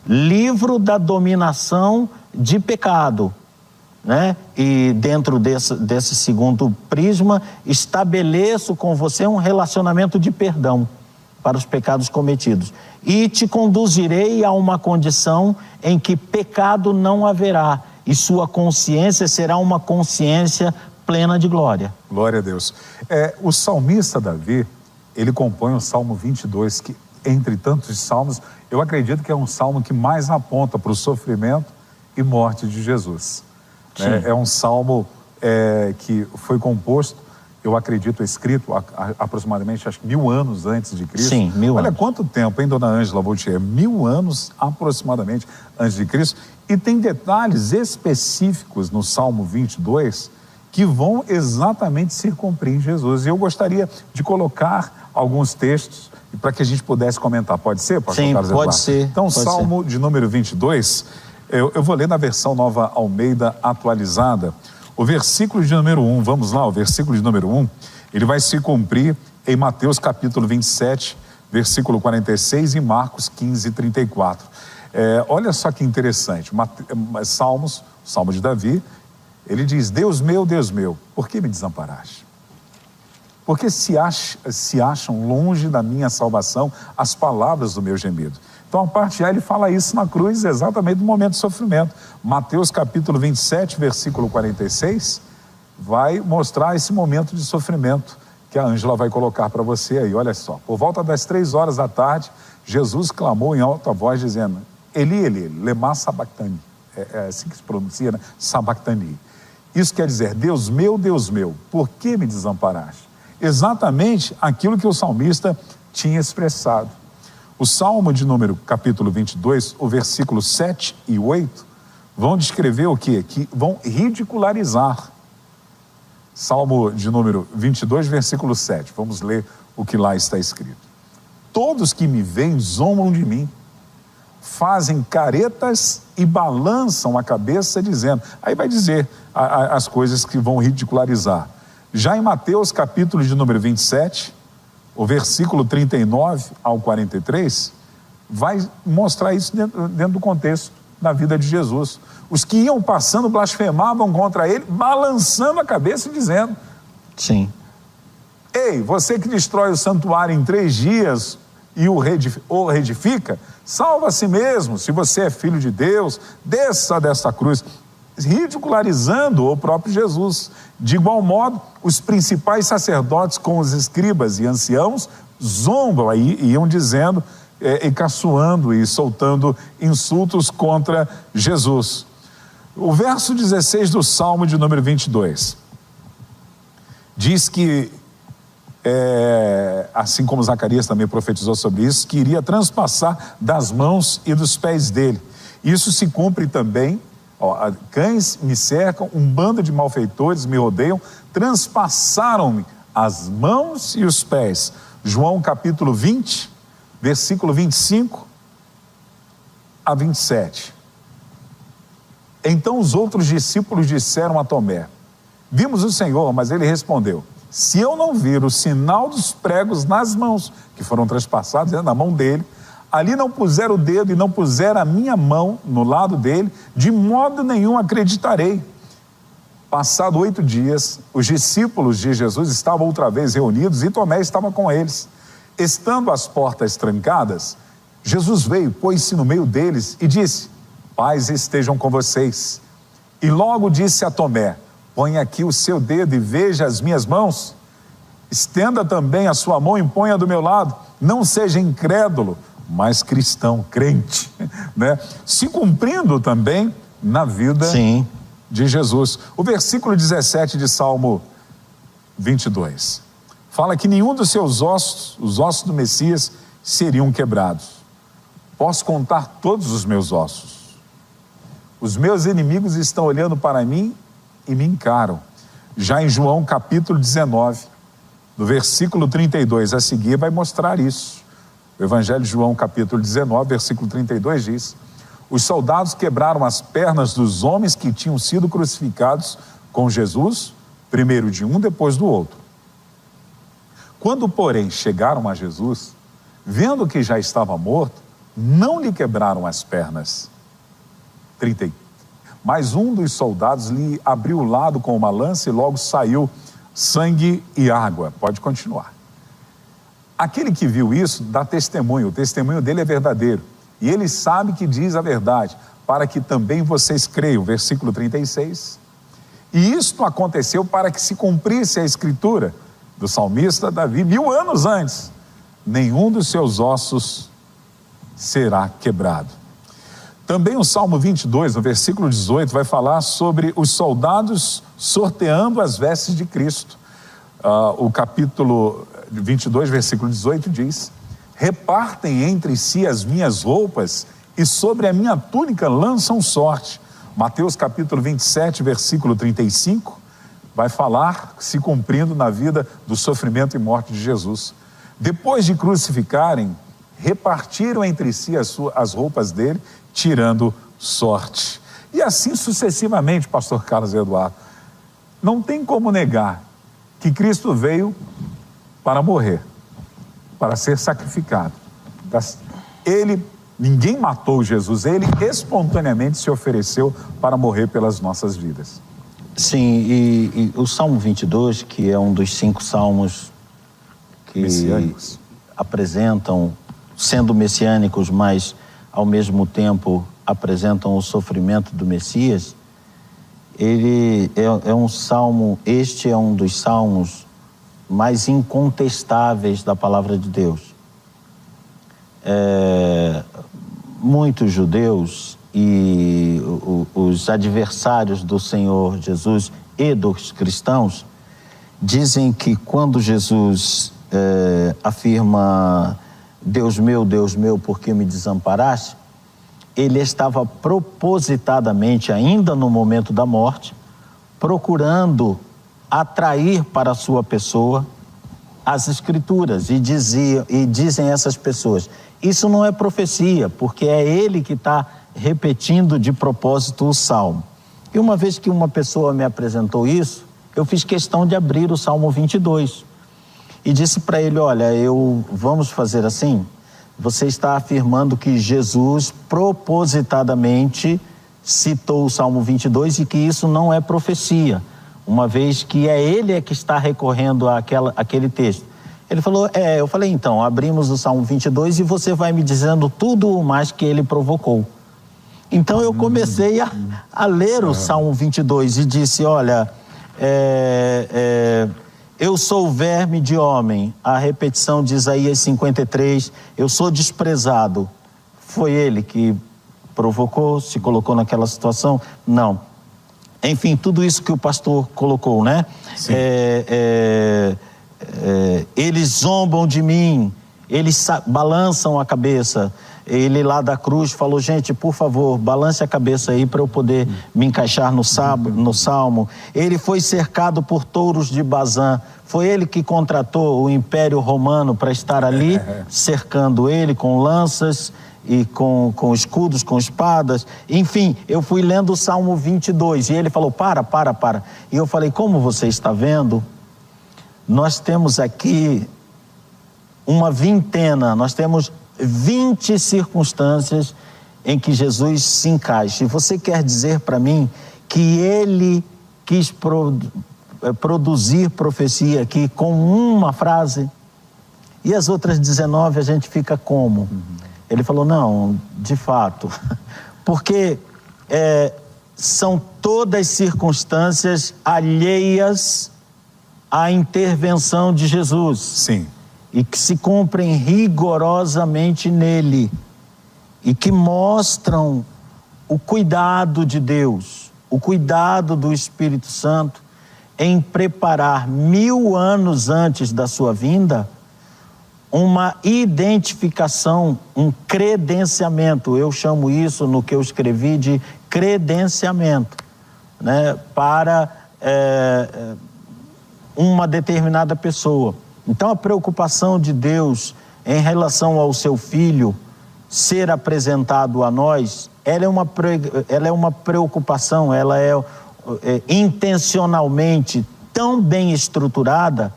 Livro da dominação de pecado. Né? E dentro desse segundo prisma, estabeleço com você um relacionamento de perdão para os pecados cometidos. E te conduzirei a uma condição em que pecado não haverá. E sua consciência será uma consciência plena de glória. Glória a Deus. O salmista Davi, ele compõe o Salmo 22, que entre tantos salmos, eu acredito que é um salmo que mais aponta para o sofrimento e morte de Jesus. É um salmo que foi composto, eu acredito, escrito aproximadamente, acho que 1000 anos antes de Cristo. Sim, 1000 anos. Olha quanto tempo, hein, dona Ângela Boutier? 1000 anos aproximadamente antes de Cristo. E tem detalhes específicos no Salmo 22 que vão exatamente se cumprir em Jesus. E eu gostaria de colocar alguns textos para que a gente pudesse comentar. Pode ser, pastor Sim, Carlos pode Eduardo? ser. Então, pode Salmo de número 22, eu vou ler na versão Nova Almeida atualizada. O versículo de número 1, vamos lá, o versículo de número 1, ele vai se cumprir em Mateus capítulo 27, versículo 46 e Marcos 15, 34. Olha só que interessante, Salmos, o Salmo de Davi, ele diz: Deus meu, por que me desamparaste? Porque se acham longe da minha salvação as palavras do meu gemido. Então, a parte A, ele fala isso na cruz, exatamente no momento de sofrimento. Mateus capítulo 27, versículo 46, vai mostrar esse momento de sofrimento que a Ângela vai colocar para você aí. Olha só, por volta das 3 horas da tarde, Jesus clamou em alta voz, dizendo: Eli, Eli, lema sabachthani. É assim que se pronuncia, né? Sabachthani. Isso quer dizer: Deus meu, por que me desamparaste? Exatamente aquilo que o salmista tinha expressado. O Salmo de número capítulo 22, o versículo 7 e 8, vão descrever o quê? Que vão ridicularizar. Salmo de número 22, versículo 7. Vamos ler o que lá está escrito. Todos que me veem zombam de mim, fazem caretas e balançam a cabeça dizendo... Aí vai dizer as coisas que vão ridicularizar. Já em Mateus capítulo de número 27... o versículo 39 ao 43 vai mostrar isso dentro do contexto da vida de Jesus. Os que iam passando blasfemavam contra ele, balançando a cabeça e dizendo: Sim. Ei, você que destrói o santuário em 3 dias e o reedifica, salva a si mesmo. Se você é filho de Deus, desça desta cruz. Ridicularizando o próprio Jesus. De igual modo, os principais sacerdotes com os escribas e anciãos zombam aí, iam dizendo e caçoando e soltando insultos contra Jesus. O verso 16 do Salmo de número 22 diz que, assim como Zacarias também profetizou sobre isso, que iria transpassar das mãos e dos pés dele. Isso se cumpre também. Cães me cercam, um bando de malfeitores me rodeiam, transpassaram-me as mãos e os pés. João capítulo 20, versículo 25 a 27. Então os outros discípulos disseram a Tomé: Vimos o Senhor, mas ele respondeu: se eu não vir o sinal dos pregos nas mãos, que foram transpassados na mão dele, ali não puser o dedo e não puser a minha mão no lado dele, de modo nenhum acreditarei. Passado 8 dias, os discípulos de Jesus estavam outra vez reunidos e Tomé estava com eles. Estando as portas trancadas, Jesus veio, pôs-se no meio deles e disse: paz estejam com vocês. E logo disse a Tomé: põe aqui o seu dedo e veja as minhas mãos. Estenda também a sua mão e ponha do meu lado. Não seja incrédulo, mas cristão, crente, né? Se cumprindo também na vida de Jesus. O versículo 17 de Salmo 22, fala que nenhum dos seus ossos, os ossos do Messias, seriam quebrados. Posso contar todos os meus ossos. Os meus inimigos estão olhando para mim e me encaram. Já em João capítulo 19, no versículo 32 a seguir, vai mostrar isso. O Evangelho de João capítulo 19, versículo 32 diz: os soldados quebraram as pernas dos homens que tinham sido crucificados com Jesus, primeiro de um, depois do outro. Quando, porém, chegaram a Jesus, vendo que já estava morto, não lhe quebraram as pernas. 30. Mas um dos soldados lhe abriu o lado com uma lança e logo saiu sangue e água. Pode continuar. Aquele que viu isso dá testemunho, o testemunho dele é verdadeiro. E ele sabe que diz a verdade, para que também vocês creiam. Versículo 36. E isto aconteceu para que se cumprisse a escritura do salmista Davi 1000 anos antes: nenhum dos seus ossos será quebrado. Também o Salmo 22, no versículo 18, vai falar sobre os soldados sorteando as vestes de Cristo. O capítulo 22, versículo 18 diz: repartem entre si as minhas roupas e sobre a minha túnica lançam sorte. Mateus capítulo 27, versículo 35, vai falar, se cumprindo na vida do sofrimento e morte de Jesus. Depois de crucificarem, repartiram entre si as roupas dele, tirando sorte. E assim sucessivamente, pastor Carlos Eduardo. Não tem como negar que Cristo veio para morrer, para ser sacrificado. Ninguém matou Jesus, ele espontaneamente se ofereceu para morrer pelas nossas vidas. Sim, e o Salmo 22, que é um dos 5 salmos que messiânicos apresentam, sendo messiânicos, mas ao mesmo tempo apresentam o sofrimento do Messias, ele é um salmo, este é um dos salmos mais incontestáveis da palavra de Deus. Muitos judeus e os adversários do Senhor Jesus e dos cristãos dizem que quando Jesus afirma: Deus meu, por que me desamparaste? Ele estava propositadamente, ainda no momento da morte, procurando atrair para a sua pessoa as Escrituras, e dizem essas pessoas: isso não é profecia, porque é ele que está repetindo de propósito o Salmo. E uma vez que uma pessoa me apresentou isso, eu fiz questão de abrir o Salmo 22 e disse para ele: olha, vamos fazer assim, você está afirmando que Jesus propositadamente citou o Salmo 22 e que isso não é profecia, uma vez que é ele que está recorrendo àquele texto. Ele falou: eu falei: então, abrimos o Salmo 22 e você vai me dizendo tudo o mais que ele provocou. Então eu comecei a ler o Salmo 22 e disse: olha, eu sou verme de homem, a repetição de Isaías 53, eu sou desprezado. Foi ele que provocou, se colocou naquela situação? Não. Enfim, tudo isso que o pastor colocou, né? Eles zombam de mim, eles balançam a cabeça. Ele lá da cruz falou: gente, por favor, balance a cabeça aí para eu poder me encaixar no salmo. Ele foi cercado por touros de Bazã. Foi ele que contratou o Império Romano para estar ali, cercando ele com lanças e com escudos, com espadas. Enfim, eu fui lendo o Salmo 22 e ele falou: para. E eu falei: como você está vendo, nós temos aqui uma vintena, nós temos 20 circunstâncias em que Jesus se encaixa. E você quer dizer para mim que ele quis produzir profecia aqui com uma frase? E as outras 19 a gente fica como? Ele falou, não, de fato, porque são todas circunstâncias alheias à intervenção de Jesus. Sim. E que se cumprem rigorosamente nele e que mostram o cuidado de Deus, o cuidado do Espírito Santo em preparar 1000 anos antes da sua vinda uma identificação, um credenciamento. Eu chamo isso, no que eu escrevi, de credenciamento, né, para uma determinada pessoa. Então, a preocupação de Deus em relação ao seu Filho ser apresentado a nós, ela é uma preocupação, ela é intencionalmente tão bem estruturada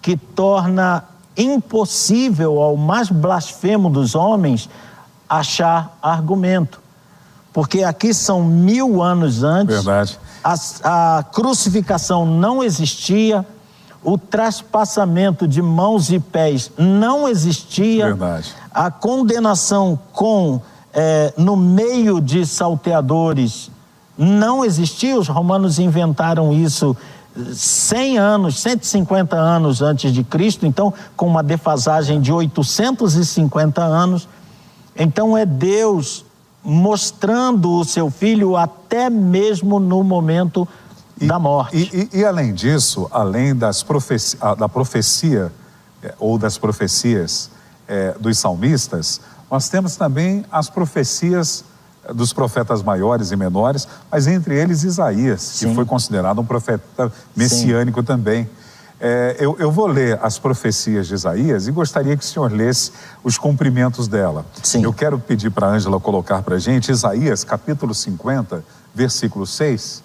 que torna impossível ao mais blasfemo dos homens achar argumento. Porque aqui são 1000 anos antes. Verdade. A crucificação não existia, o traspassamento de mãos e pés não existia. Verdade. A condenação no meio de salteadores não existia. Os romanos inventaram isso 100 anos, 150 anos antes de Cristo, então com uma defasagem de 850 anos. Então é Deus mostrando o seu Filho até mesmo no momento da morte. E além disso, além da profecia ou das profecias dos salmistas, nós temos também as profecias dos profetas maiores e menores, mas entre eles Isaías, Sim. que foi considerado um profeta messiânico Sim. também. Eu vou ler as profecias de Isaías e gostaria que o senhor lesse os cumprimentos dela. Sim. Eu quero pedir para a Ângela colocar para a gente Isaías capítulo 50, versículo 6,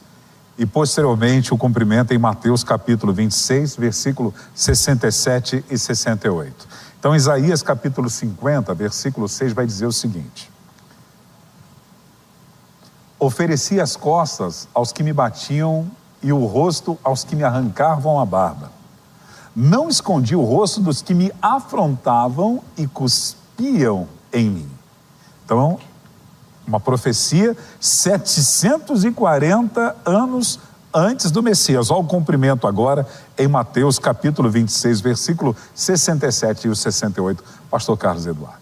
e posteriormente o cumprimento em Mateus capítulo 26, versículo 67 e 68. Então Isaías capítulo 50, versículo 6 vai dizer o seguinte: ofereci as costas aos que me batiam e o rosto aos que me arrancavam a barba. Não escondi o rosto dos que me afrontavam e cuspiam em mim. Então, uma profecia 740 anos antes do Messias. Olha o cumprimento agora em Mateus capítulo 26, versículo 67 e o 68. Pastor Carlos Eduardo.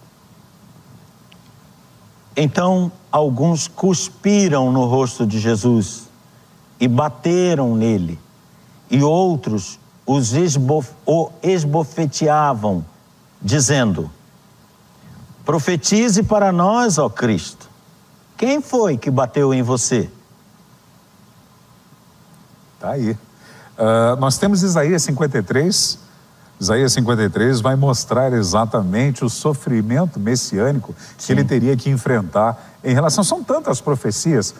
Então, alguns cuspiram no rosto de Jesus e bateram nele, e outros o esbofeteavam, dizendo: profetize para nós, ó Cristo. Quem foi que bateu em você? Tá aí. Nós temos Isaías 53. Isaías 53 vai mostrar exatamente o sofrimento messiânico que Sim. ele teria que enfrentar em relação... São tantas profecias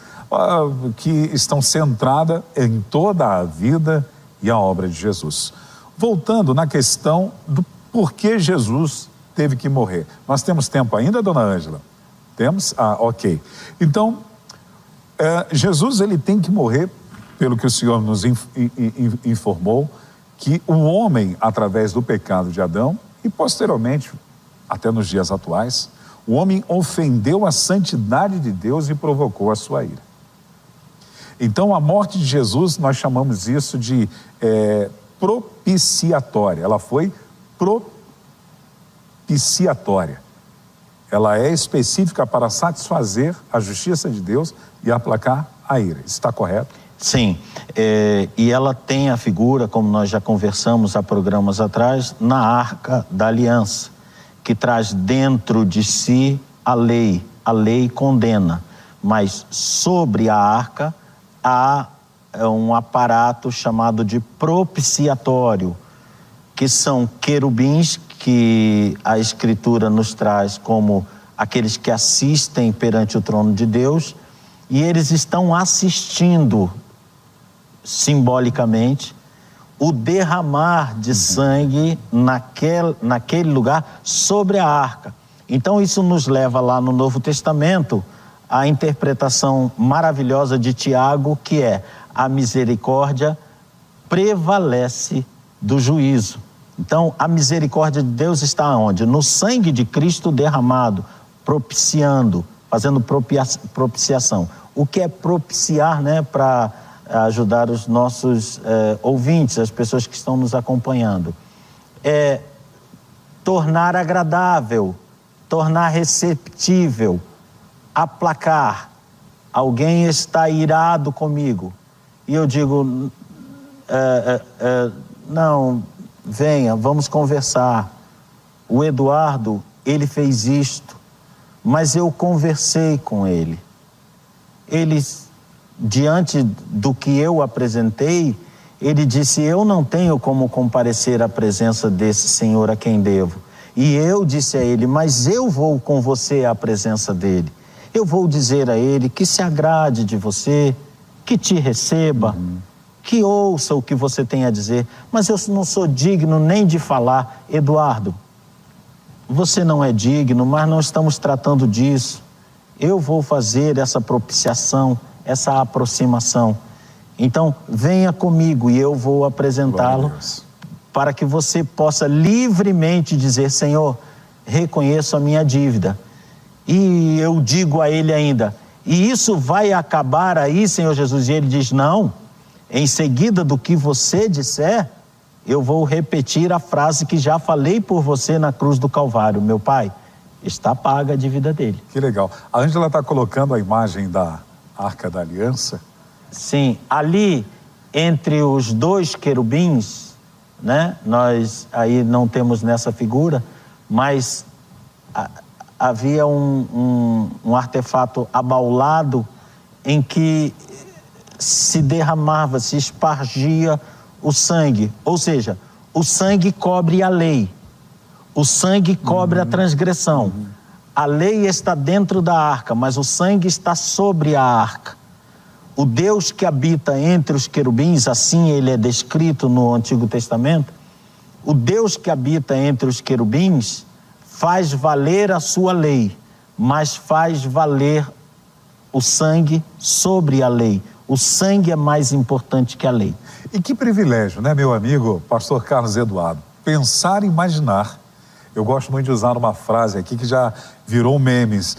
que estão centradas em toda a vida e a obra de Jesus. Voltando na questão do porquê Jesus teve que morrer. Nós temos tempo ainda, dona Ângela? Temos? Ok. Então, Jesus ele tem que morrer, pelo que o Senhor nos informou, que o homem, através do pecado de Adão, e posteriormente, até nos dias atuais, o homem ofendeu a santidade de Deus e provocou a sua ira. Então, a morte de Jesus, nós chamamos isso de propiciatória. Ela foi propiciatória. Ela é específica para satisfazer a justiça de Deus e aplacar a ira. Está correto? Sim, e ela tem a figura, como nós já conversamos há programas atrás, na Arca da Aliança, que traz dentro de si a lei condena, mas sobre a arca há um aparato chamado de propiciatório, que são querubins que a Escritura nos traz como aqueles que assistem perante o trono de Deus, e eles estão assistindo simbolicamente o derramar de sangue naquele lugar sobre a arca. Então isso nos leva lá no Novo Testamento à interpretação maravilhosa de Tiago, que é: a misericórdia prevalece do juízo. Então a misericórdia de Deus está onde? No sangue de Cristo derramado, propiciando, fazendo propiciação. O que é propiciar, né, para ajudar os nossos ouvintes, as pessoas que estão nos acompanhando? É tornar agradável, tornar receptível, aplacar. Alguém está irado comigo e eu digo, não, venha, vamos conversar. O Eduardo, ele fez isto, mas eu conversei com ele. Ele, diante do que eu apresentei, ele disse: eu não tenho como comparecer à presença desse senhor a quem devo. E eu disse a ele: mas eu vou com você à presença dele. Eu vou dizer a ele que se agrade de você, que te receba, que ouça o que você tem a dizer. Mas eu não sou digno nem de falar. Eduardo, você não é digno, mas não estamos tratando disso. Eu vou fazer essa propiciação, essa aproximação. Então, venha comigo e eu vou apresentá-lo para que você possa livremente dizer: Senhor, reconheço a minha dívida. E eu digo a ele ainda: e isso vai acabar aí, Senhor Jesus? E ele diz: não, em seguida do que você disser, eu vou repetir a frase que já falei por você na cruz do Calvário: meu Pai, está paga a dívida dele. Que legal. A Ângela está colocando a imagem da Arca da Aliança. Sim, ali entre os dois querubins, né? Nós aí não temos nessa figura, mas havia um artefato abaulado em que se derramava, se espargia o sangue. Ou seja, o sangue cobre a lei. O sangue cobre a transgressão. A lei está dentro da arca, mas o sangue está sobre a arca. O Deus que habita entre os querubins, assim ele é descrito no Antigo Testamento, o Deus que habita entre os querubins faz valer a sua lei, mas faz valer o sangue sobre a lei. O sangue é mais importante que a lei. E que privilégio, né, meu amigo pastor Carlos Eduardo? Pensar e imaginar. Eu gosto muito de usar uma frase aqui que já virou memes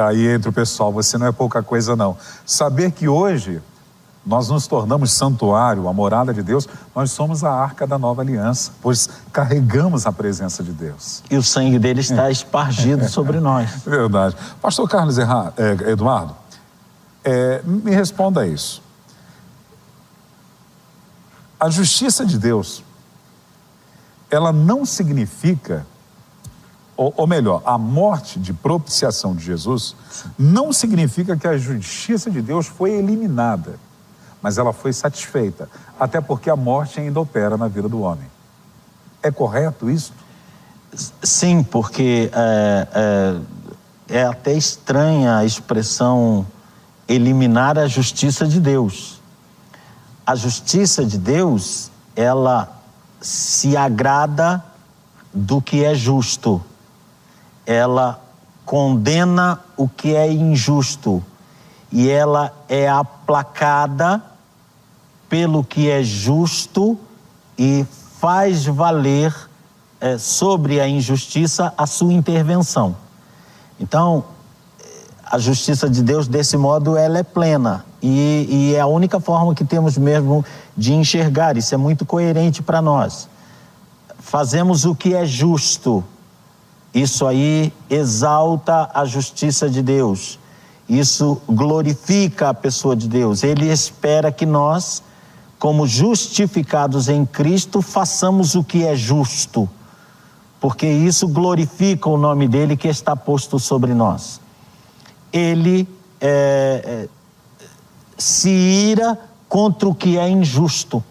aí entre o pessoal: você não é pouca coisa não. Saber que hoje nós nos tornamos santuário, a morada de Deus, nós somos a arca da nova aliança, pois carregamos a presença de Deus. E o sangue dele está espargido sobre nós. Verdade. Pastor Carlos Eduardo, me responda isso. A justiça de Deus, ela não significa, ou melhor, a morte de propiciação de Jesus não significa que a justiça de Deus foi eliminada, mas ela foi satisfeita, até porque a morte ainda opera na vida do homem. É correto isso? Sim, porque é até estranha a expressão eliminar a justiça de Deus. A justiça de Deus, ela se agrada do que é justo. Ela condena o que é injusto. E ela é aplacada pelo que é justo e faz valer sobre a injustiça a sua intervenção. Então, a justiça de Deus, desse modo, ela é plena. E é a única forma que temos mesmo de enxergar. Isso é muito coerente para nós. Fazemos o que é justo. Isso aí exalta a justiça de Deus. Isso glorifica a pessoa de Deus. Ele espera que nós, como justificados em Cristo, façamos o que é justo. Porque isso glorifica o nome dele que está posto sobre nós. Ele se ira contra o que é injusto.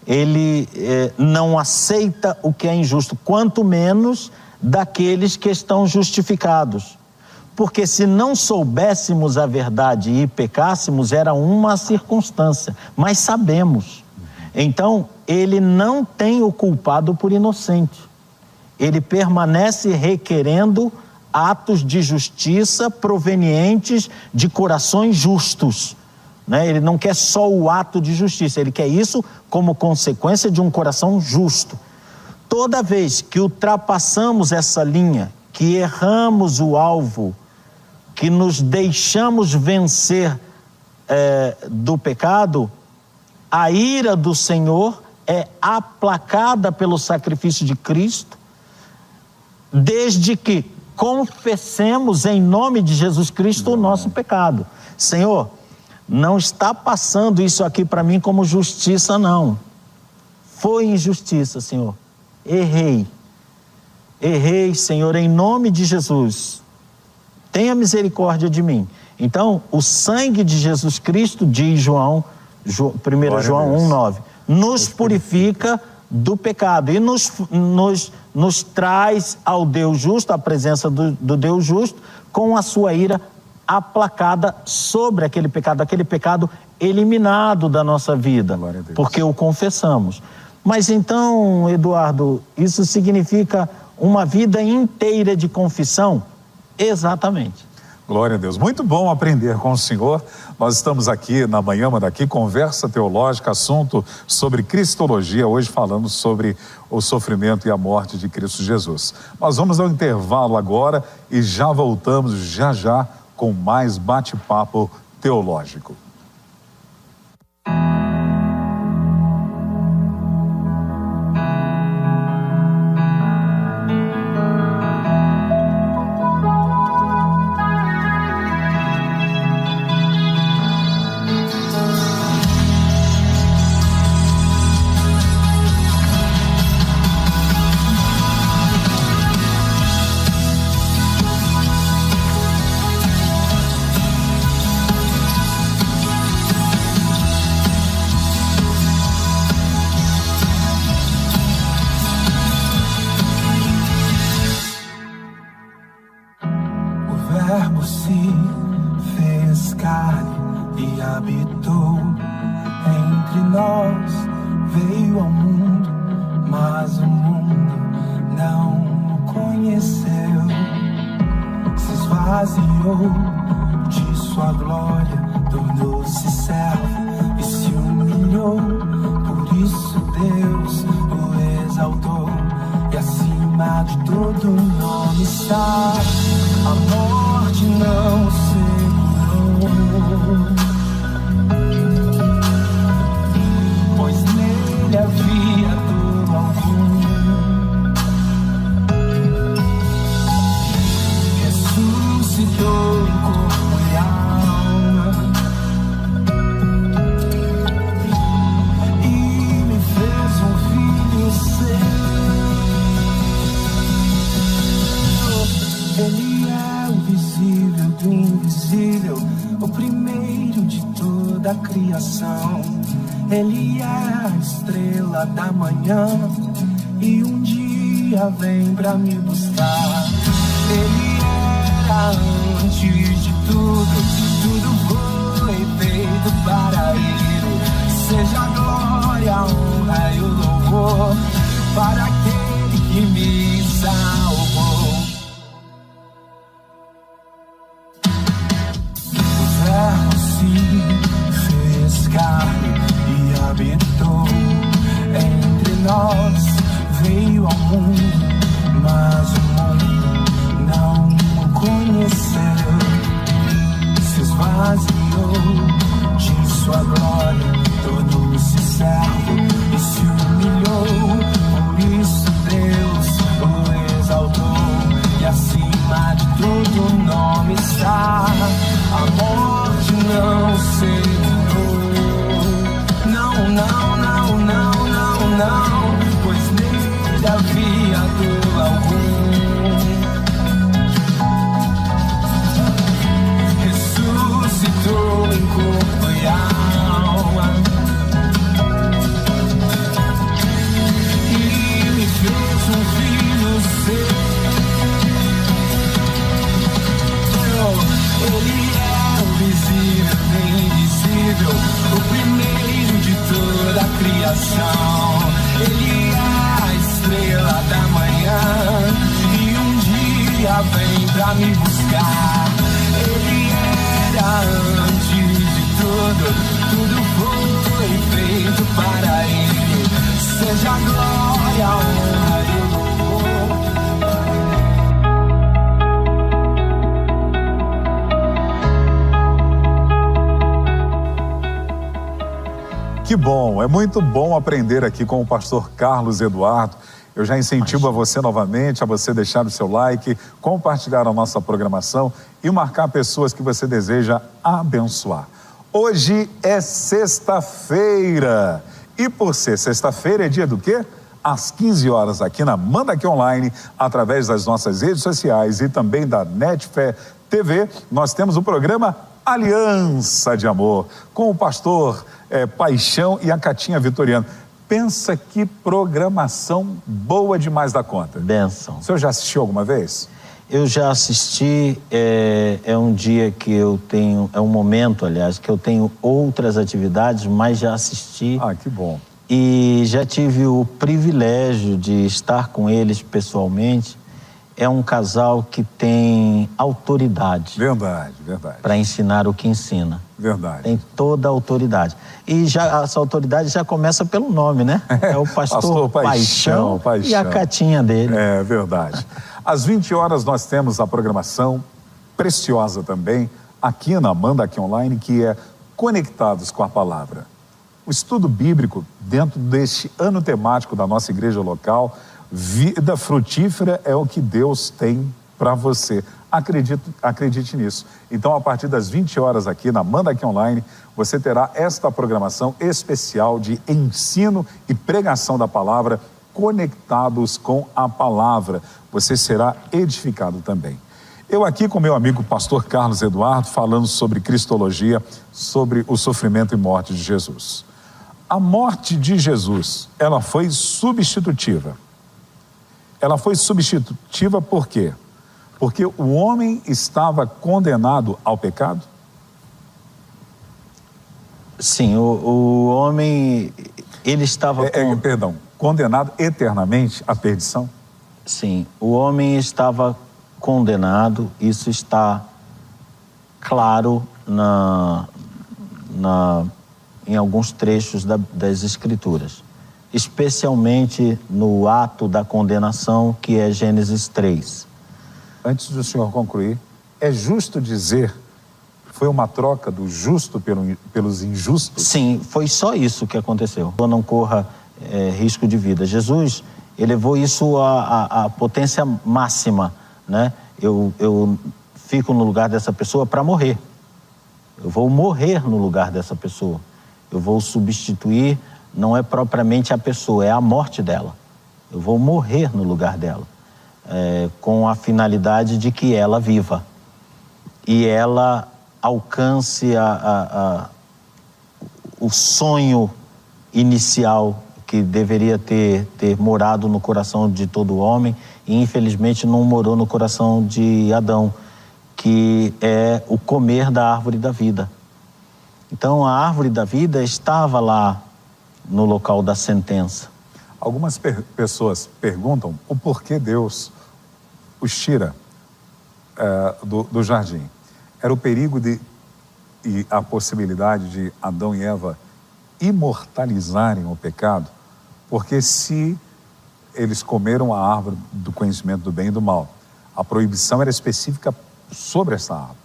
Ele não aceita o que é injusto, quanto menos daqueles que estão justificados. Porque se não soubéssemos a verdade e pecássemos, era uma circunstância, mas sabemos. Então, ele não tem o culpado por inocente. Ele permanece requerendo atos de justiça provenientes de corações justos, né? Ele não quer só o ato de justiça, ele quer isso como consequência de um coração justo. Toda vez que ultrapassamos essa linha, que erramos o alvo, que nos deixamos vencer do pecado, a ira do Senhor é aplacada pelo sacrifício de Cristo, desde que confessemos em nome de Jesus Cristo o nosso pecado. Senhor, não está passando isso aqui para mim como justiça, não. Foi injustiça, Senhor. Errei, Senhor, em nome de Jesus. Tenha misericórdia de mim. Então, o sangue de Jesus Cristo, diz João 1 João 1,9, nos purifica do pecado e nos traz ao Deus justo, à presença do Deus justo, com a sua ira aplacada sobre aquele pecado eliminado da nossa vida, porque o confessamos. Mas então, Eduardo, isso significa uma vida inteira de confissão? Exatamente. Glória a Deus. Muito bom aprender com o senhor. Nós estamos aqui na Manhã Manda Aqui, conversa teológica, assunto sobre cristologia, hoje falando sobre o sofrimento e a morte de Cristo Jesus. Nós vamos ao intervalo agora e já voltamos já com mais bate-papo teológico. Ele é a estrela da manhã e um dia vem pra me buscar. Ele era antes de tudo, tudo foi feito para ele. Seja a glória, a honra e o louvor para aquele que me salvou. O Verbo se fez carne e habitou entre nós, veio ao mundo, mas o mundo não o conheceu. Se esvaziou de sua glória, tornou-se servo e se humilhou. Por isso Deus o exaltou e acima de todo o nome está. A morte não segurou. Não, não, não, não, não, não, pois nele havia dor algum. Ressuscitou em corpo e alma e me fez um filho seu. Ele é o visível, bem invisível, o primeiro de toda a criação. vem pra me buscar. Ele era antes de tudo foi feito para ele. Seja a glória, a honra e o louvor. Que bom, é muito bom aprender aqui com o pastor Carlos Eduardo. Eu já incentivo a você novamente, a você deixar o seu like, compartilhar a nossa programação e marcar pessoas que você deseja abençoar. Hoje é sexta-feira e por ser sexta-feira é dia do quê? Às 15 horas aqui na Manda Aqui Online, através das nossas redes sociais e também da Netfé TV, nós temos o programa Aliança de Amor, com o pastor Paixão e a Catinha Vitoriano. Pensa que programação boa demais da conta. Bênção. O senhor já assistiu alguma vez? Eu já assisti, é um dia que eu tenho, é um momento, aliás, que eu tenho outras atividades, mas já assisti. Ah, que bom. E já tive o privilégio de estar com eles pessoalmente. É um casal que tem autoridade. Verdade, verdade. Para ensinar o que ensina. Verdade. Tem toda a autoridade. E já, essa autoridade já começa pelo nome, né? É o pastor Paixão e a Catinha dele. É verdade. Às 20 horas nós temos a programação preciosa também, aqui na Manda Aqui Online, que é Conectados com a Palavra. O estudo bíblico dentro deste ano temático da nossa igreja local, vida frutífera é o que Deus tem para você. Acredite nisso. Então, a partir das 20 horas aqui na Manda Aqui Online, você terá esta programação especial de ensino e pregação da palavra, conectados com a palavra. Você será edificado também. Eu aqui com meu amigo pastor Carlos Eduardo, falando sobre cristologia, sobre o sofrimento e morte de Jesus. A morte de Jesus, ela foi substitutiva. Ela foi substitutiva por quê? Porque o homem estava condenado ao pecado? Sim, o homem, ele estava... Condenado eternamente à perdição? Sim, o homem estava condenado, isso está claro em alguns trechos das Escrituras. Especialmente no ato da condenação, que é Gênesis 3. Antes do senhor concluir, é justo dizer que foi uma troca do justo pelos injustos? Sim, foi só isso que aconteceu. Não corra risco de vida. Jesus elevou isso à potência máxima, né? Eu fico no lugar dessa pessoa para morrer. Eu vou morrer no lugar dessa pessoa. Eu vou substituir, não é propriamente a pessoa, é a morte dela. Eu vou morrer no lugar dela. Com a finalidade de que ela viva e ela alcance o sonho inicial que deveria ter morado no coração de todo homem e infelizmente não morou no coração de Adão, que é o comer da árvore da vida. Então a árvore da vida estava lá no local da sentença. Algumas pessoas perguntam o porquê Deus os tira do jardim. Era o perigo e a possibilidade de Adão e Eva imortalizarem o pecado, porque se eles comeram a árvore do conhecimento do bem e do mal, a proibição era específica sobre essa árvore.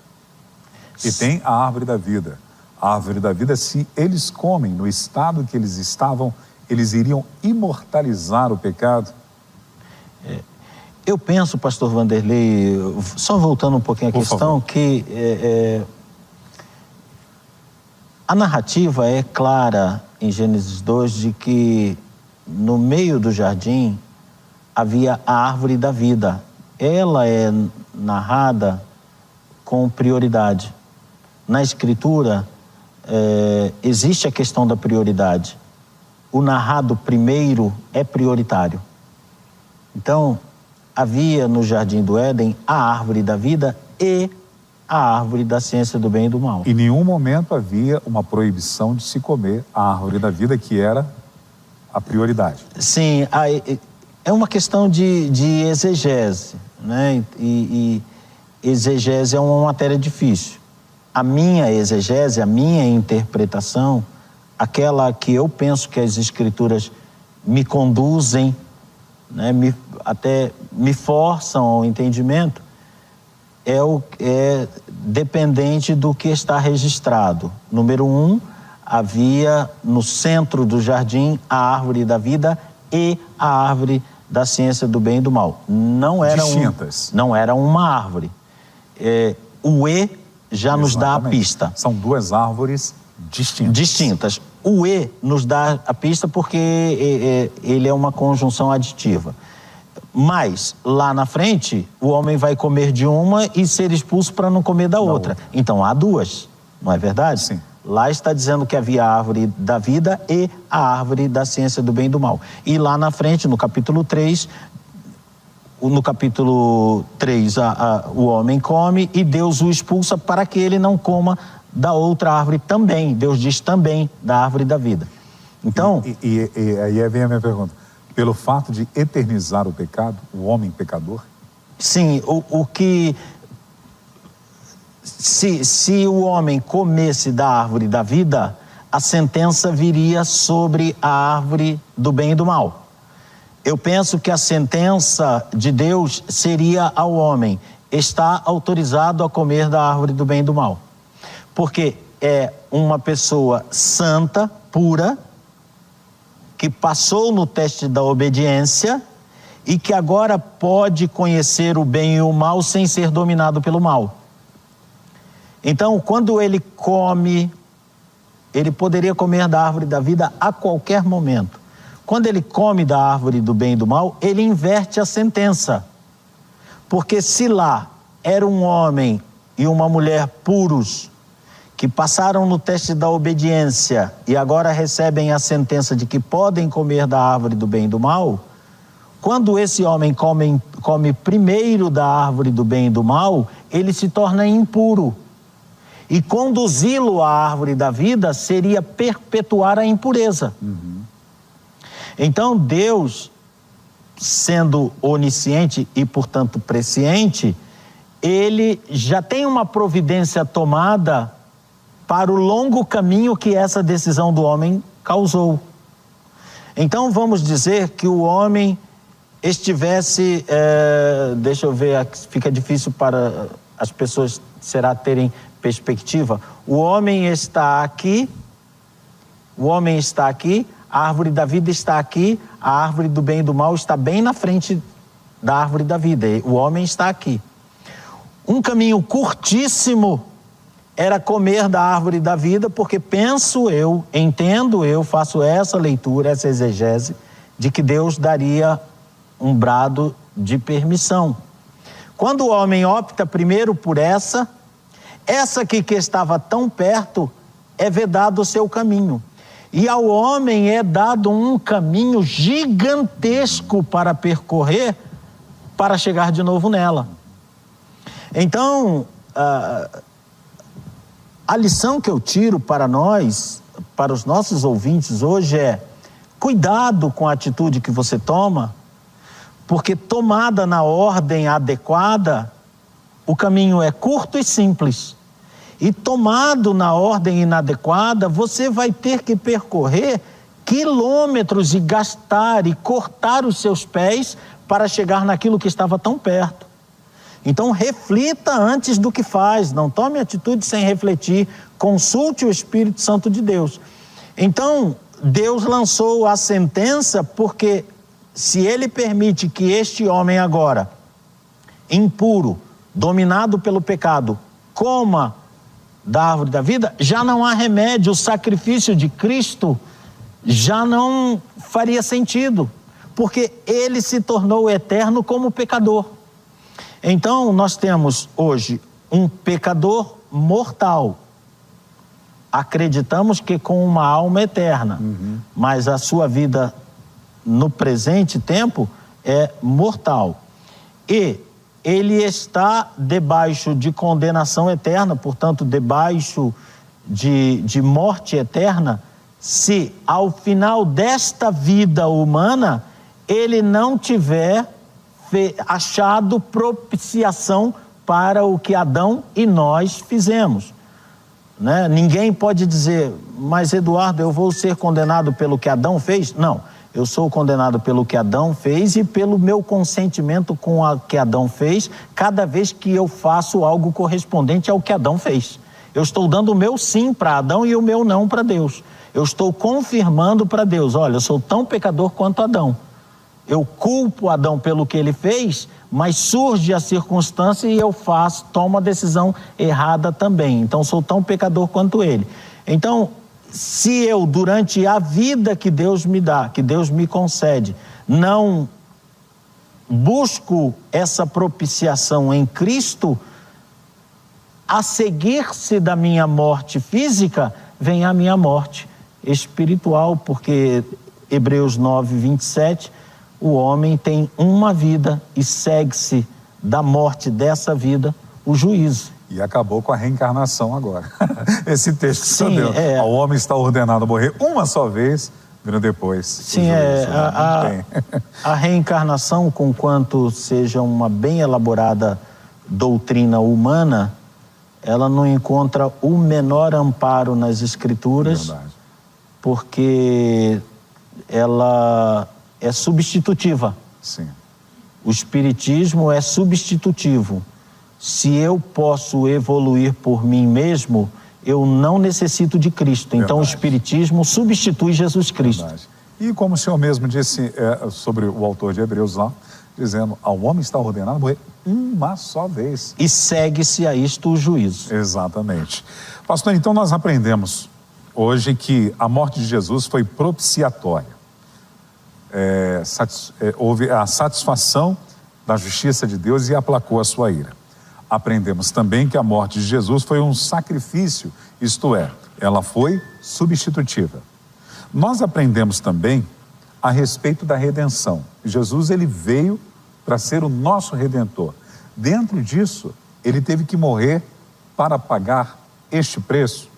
E tem a árvore da vida. A árvore da vida, se eles comem no estado que eles estavam, eles iriam imortalizar o pecado. Eu penso, pastor Vanderlei, só voltando um pouquinho à questão, que a narrativa é clara em Gênesis 2 de que no meio do jardim havia a árvore da vida. Ela é narrada com prioridade. Na Escritura, existe a questão da prioridade. O narrado primeiro é prioritário. Então, havia no Jardim do Éden a árvore da vida e a árvore da ciência do bem e do mal. Em nenhum momento havia uma proibição de se comer a árvore da vida, que era a prioridade. Sim, é uma questão de exegese. né? E exegese é uma matéria difícil. A minha exegese, a minha interpretação, aquela que eu penso que as Escrituras me conduzem, né, até me forçam ao entendimento, é dependente do que está registrado. Número 1, havia no centro do jardim a árvore da vida e a árvore da ciência do bem e do mal. Não era distintas. Não era uma árvore. O E já nos dá a pista. São duas árvores distintas. O E nos dá a pista porque ele é uma conjunção aditiva. Mas, lá na frente, o homem vai comer de uma e ser expulso para não comer da outra. Então, há duas, não é verdade? Sim. Lá está dizendo que havia a árvore da vida e a árvore da ciência do bem e do mal. E lá na frente, no capítulo 3, o homem come e Deus o expulsa para que ele não coma da outra árvore também. Deus diz também da árvore da vida. Então... E aí vem a minha pergunta. Pelo fato de eternizar o pecado, o homem pecador? Sim, se o homem comesse da árvore da vida, a sentença viria sobre a árvore do bem e do mal. Eu penso que a sentença de Deus seria ao homem: está autorizado a comer da árvore do bem e do mal. Porque é uma pessoa santa, pura, que passou no teste da obediência e que agora pode conhecer o bem e o mal sem ser dominado pelo mal. Então, quando ele come, ele poderia comer da árvore da vida a qualquer momento. Quando ele come da árvore do bem e do mal, ele inverte a sentença. Porque se lá era um homem e uma mulher puros, que passaram no teste da obediência e agora recebem a sentença de que podem comer da árvore do bem e do mal, quando esse homem come primeiro da árvore do bem e do mal, ele se torna impuro. E conduzi-lo à árvore da vida seria perpetuar a impureza. Então Deus, sendo onisciente e, portanto, presciente, ele já tem uma providência tomada para o longo caminho que essa decisão do homem causou. Então vamos dizer que o homem estivesse, deixa eu ver, fica difícil para as pessoas terem perspectiva. O homem está aqui, a árvore da vida está aqui, a árvore do bem e do mal está bem na frente da árvore da vida, o homem está aqui. Um caminho curtíssimo era comer da árvore da vida, porque penso eu, entendo eu, faço essa leitura, essa exegese, de que Deus daria um brado de permissão. Quando o homem opta primeiro por essa aqui que estava tão perto, é vedado o seu caminho. E ao homem é dado um caminho gigantesco para percorrer, para chegar de novo nela. Então, a lição que eu tiro para nós, para os nossos ouvintes hoje é: cuidado com a atitude que você toma, porque tomada na ordem adequada, o caminho é curto e simples. E tomado na ordem inadequada, você vai ter que percorrer quilômetros e gastar e cortar os seus pés para chegar naquilo que estava tão perto. Então reflita antes do que faz, não tome atitude sem refletir, consulte o Espírito Santo de Deus. Então Deus lançou a sentença porque se ele permite que este homem agora, impuro, dominado pelo pecado, coma da árvore da vida, já não há remédio, o sacrifício de Cristo já não faria sentido, porque ele se tornou eterno como pecador. Então nós temos hoje um pecador mortal. Acreditamos que com uma alma eterna, mas a sua vida no presente tempo é mortal. E ele está debaixo de condenação eterna, portanto, debaixo de morte eterna, se ao final desta vida humana ele não tiver achado propiciação para o que Adão e nós fizemos, né? Ninguém pode dizer, mas Eduardo, eu vou ser condenado pelo que Adão fez? Não, eu sou condenado pelo que Adão fez e pelo meu consentimento com o que Adão fez, cada vez que eu faço algo correspondente ao que Adão fez. Eu estou dando o meu sim para Adão e o meu não para Deus. Eu estou confirmando para Deus, olha, eu sou tão pecador quanto Adão. Eu culpo Adão pelo que ele fez, mas surge a circunstância e eu tomo a decisão errada também. Então, sou tão pecador quanto ele. Então, se eu, durante a vida que Deus me dá, que Deus me concede, não busco essa propiciação em Cristo, a seguir-se da minha morte física, vem a minha morte espiritual, porque Hebreus 9, 27, o homem tem uma vida e segue-se da morte dessa vida o juízo. E acabou com a reencarnação agora. Esse texto que você deu. O homem está ordenado a morrer uma só vez, vira depois. Sim, a reencarnação, conquanto seja uma bem elaborada doutrina humana, ela não encontra o menor amparo nas Escrituras. Verdade. Porque ela é substitutiva. Sim. O Espiritismo é substitutivo. Se eu posso evoluir por mim mesmo, eu não necessito de Cristo. Verdade. Então o Espiritismo substitui Jesus Cristo. Verdade. E como o senhor mesmo disse sobre o autor de Hebreus lá, dizendo, ao homem está ordenado a morrer uma só vez. E segue-se a isto o juízo. Exatamente. Pastor, então nós aprendemos hoje que a morte de Jesus foi propiciatória. Houve a satisfação da justiça de Deus e aplacou a sua ira. Aprendemos também que a morte de Jesus foi um sacrifício, isto é, ela foi substitutiva. Nós aprendemos também a respeito da redenção. Jesus, ele veio para ser o nosso Redentor. Dentro disso, ele teve que morrer para pagar este preço.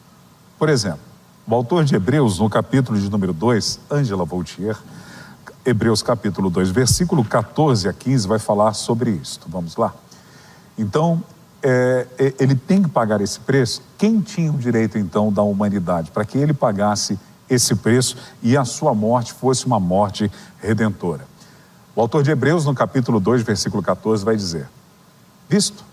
Por exemplo, o autor de Hebreus, no capítulo de número 2, Ângela Voltier, Hebreus capítulo 2, versículo 14 a 15, vai falar sobre isso. Vamos lá? Então, ele tem que pagar esse preço. Quem tinha o direito, então, da humanidade? Para que ele pagasse esse preço e a sua morte fosse uma morte redentora. O autor de Hebreus, no capítulo 2, versículo 14, vai dizer: visto,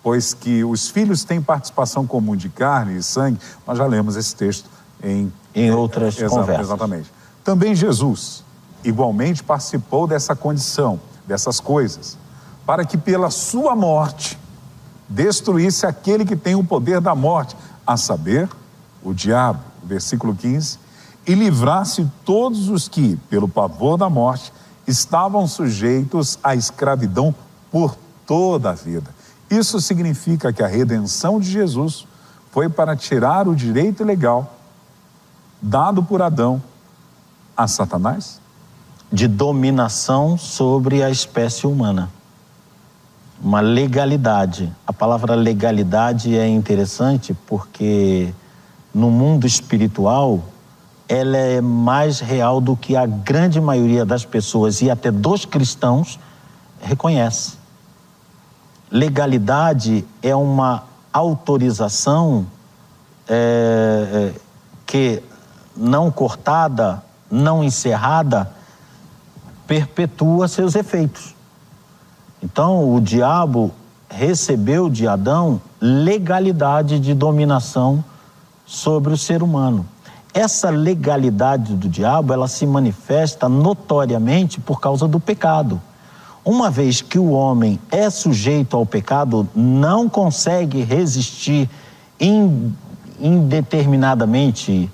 pois que os filhos têm participação comum de carne e sangue, nós já lemos esse texto em outras conversas. Exatamente. Também Jesus, igualmente, participou dessa condição, dessas coisas, para que pela sua morte destruísse aquele que tem o poder da morte, a saber, o diabo, versículo 15, e livrasse todos os que, pelo pavor da morte, estavam sujeitos à escravidão por toda a vida. Isso significa que a redenção de Jesus foi para tirar o direito legal dado por Adão a Satanás? De dominação sobre a espécie humana. Uma legalidade. A palavra legalidade é interessante porque no mundo espiritual ela é mais real do que a grande maioria das pessoas e até dos cristãos reconhece. Legalidade é uma autorização que não cortada, não encerrada, perpetua seus efeitos. Então, o diabo recebeu de Adão legalidade de dominação sobre o ser humano. Essa legalidade do diabo, ela se manifesta notoriamente por causa do pecado. Uma vez que o homem é sujeito ao pecado, não consegue resistir indeterminadamente,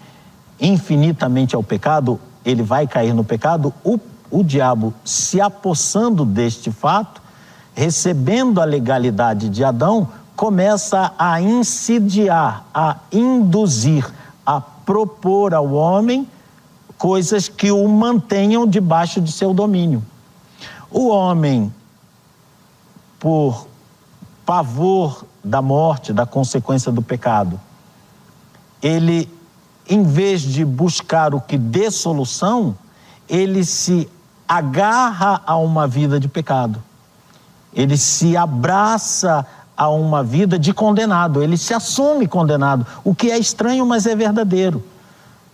infinitamente ao pecado, ele vai cair no pecado. O diabo, se apossando deste fato, recebendo a legalidade de Adão, começa a insidiar, a induzir, a propor ao homem coisas que o mantenham debaixo de seu domínio. O homem, por pavor da morte, da consequência do pecado, ele, em vez de buscar o que dê solução, ele se agarra a uma vida de pecado. ele se abraça a uma vida de condenado, ele se assume condenado, o que é estranho, mas é verdadeiro.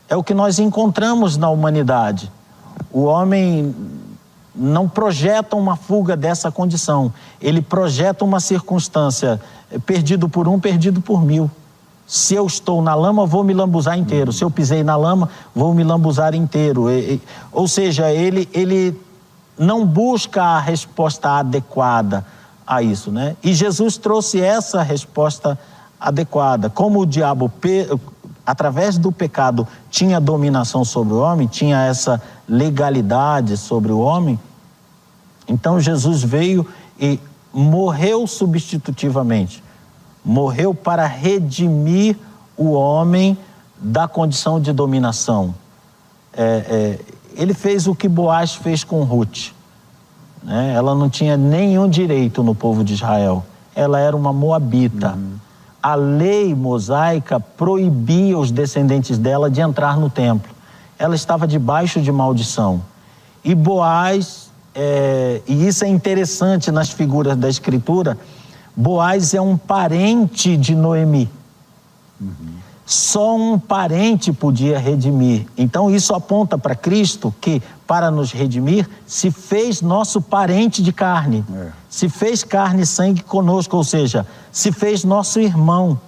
É o que nós encontramos na humanidade. O homem não projeta uma fuga dessa condição, ele projeta uma circunstância, perdido por um, perdido por mil. Se eu estou na lama, vou me lambuzar inteiro. Se eu pisei na lama, vou me lambuzar inteiro. Ou seja, ele não busca a resposta adequada a isso, né? E Jesus trouxe essa resposta adequada. Como o diabo, através do pecado, tinha dominação sobre o homem, tinha essa legalidade sobre o homem, então Jesus veio e morreu substitutivamente. Morreu para redimir o homem da condição de dominação. Ele fez o que Boaz fez com Ruth, né? Ela não tinha nenhum direito no povo de Israel. Ela era uma moabita. A lei mosaica proibia os descendentes dela de entrar no templo. Ela estava debaixo de maldição. E Boaz, e isso é interessante nas figuras da Escritura, Boaz é um parente de Noemi. Só um parente podia redimir. Então isso aponta para Cristo, que para nos redimir se fez nosso parente de carne, se fez carne e sangue conosco, ou seja, se fez nosso irmão,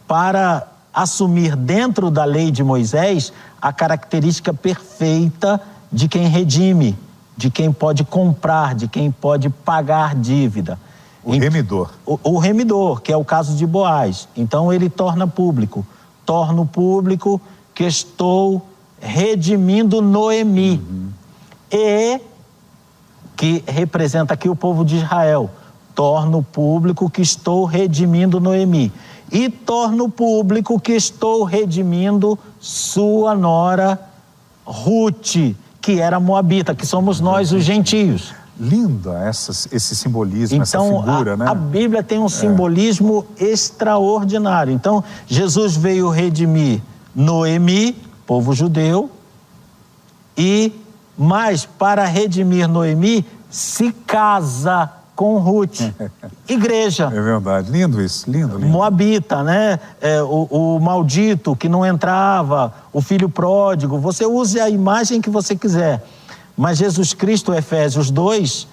para assumir dentro da lei de Moisés a característica perfeita de quem redime, de quem pode comprar, de quem pode pagar dívida. O remidor. O remidor, que é o caso de Boaz. Então ele torna público que estou redimindo Noemi. E que representa aqui o povo de Israel. Torno público que estou redimindo Noemi. E torno público que estou redimindo sua nora Ruth, que era moabita, que somos nós os gentios. Linda esse simbolismo, então, essa figura, né? A Bíblia tem um simbolismo extraordinário. Então, Jesus veio redimir Noemi, povo judeu, mas para redimir Noemi, se casa com Ruth, igreja. É verdade, lindo isso, lindo. Moabita, né? O maldito que não entrava, o filho pródigo, você use a imagem que você quiser. Mas Jesus Cristo, Efésios 2,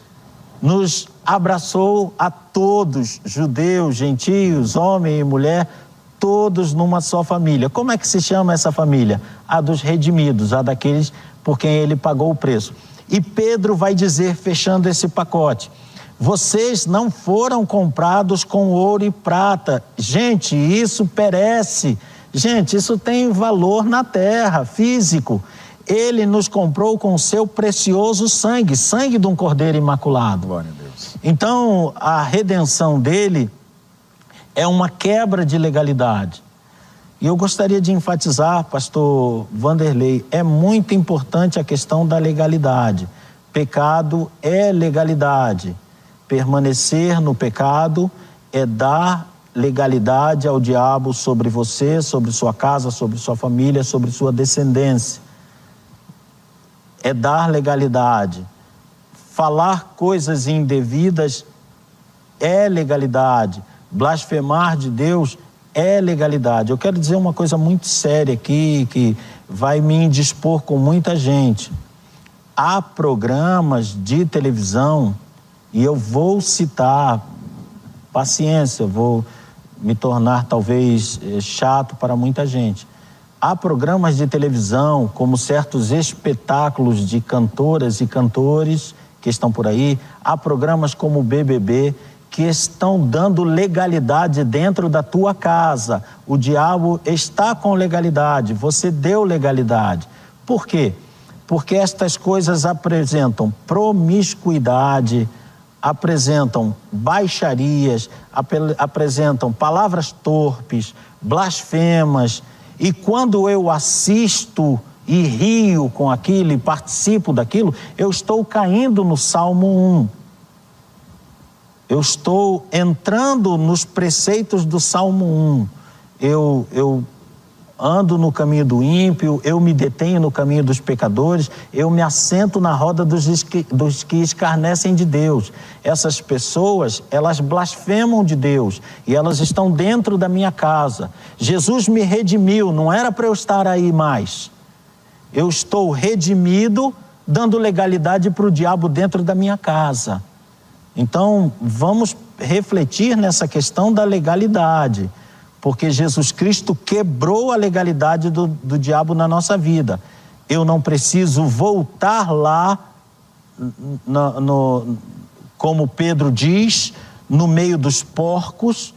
nos abraçou a todos, judeus, gentios, homem e mulher, todos numa só família. Como é que se chama essa família? A dos redimidos, a daqueles por quem ele pagou o preço. E Pedro vai dizer, fechando esse pacote, vocês não foram comprados com ouro e prata. Gente, isso perece. Gente, isso tem valor na terra, físico. Ele nos comprou com o seu precioso sangue, sangue de um cordeiro imaculado. Glória a Deus. Então, a redenção dele é uma quebra de legalidade. E eu gostaria de enfatizar, pastor Vanderlei, é muito importante a questão da legalidade. Pecado é legalidade. Permanecer no pecado é dar legalidade ao diabo sobre você, sobre sua casa, sobre sua família, sobre sua descendência. É dar legalidade. Falar coisas indevidas é legalidade. Blasfemar de Deus é legalidade. Eu quero dizer uma coisa muito séria aqui, que vai me indispor com muita gente. Há programas de televisão, e eu vou citar, paciência, vou me tornar talvez chato para muita gente. Há programas de televisão, como certos espetáculos de cantoras e cantores que estão por aí, há programas como o BBB, que estão dando legalidade dentro da tua casa. O diabo está com legalidade, você deu legalidade. Por quê? Porque estas coisas apresentam promiscuidade, apresentam baixarias, apresentam palavras torpes, blasfemas. E quando eu assisto e rio com aquilo e participo daquilo, eu estou caindo no Salmo 1. Eu estou entrando nos preceitos do Salmo 1. Eu ando no caminho do ímpio, eu me detenho no caminho dos pecadores, eu me assento na roda dos que escarnecem de Deus. Essas pessoas, elas blasfemam de Deus e elas estão dentro da minha casa. Jesus me redimiu, não era para eu estar aí mais. Eu estou redimido, dando legalidade para o diabo dentro da minha casa. Então, vamos refletir nessa questão da legalidade, porque Jesus Cristo quebrou a legalidade do diabo na nossa vida. Eu não preciso voltar lá, como Pedro diz, no meio dos porcos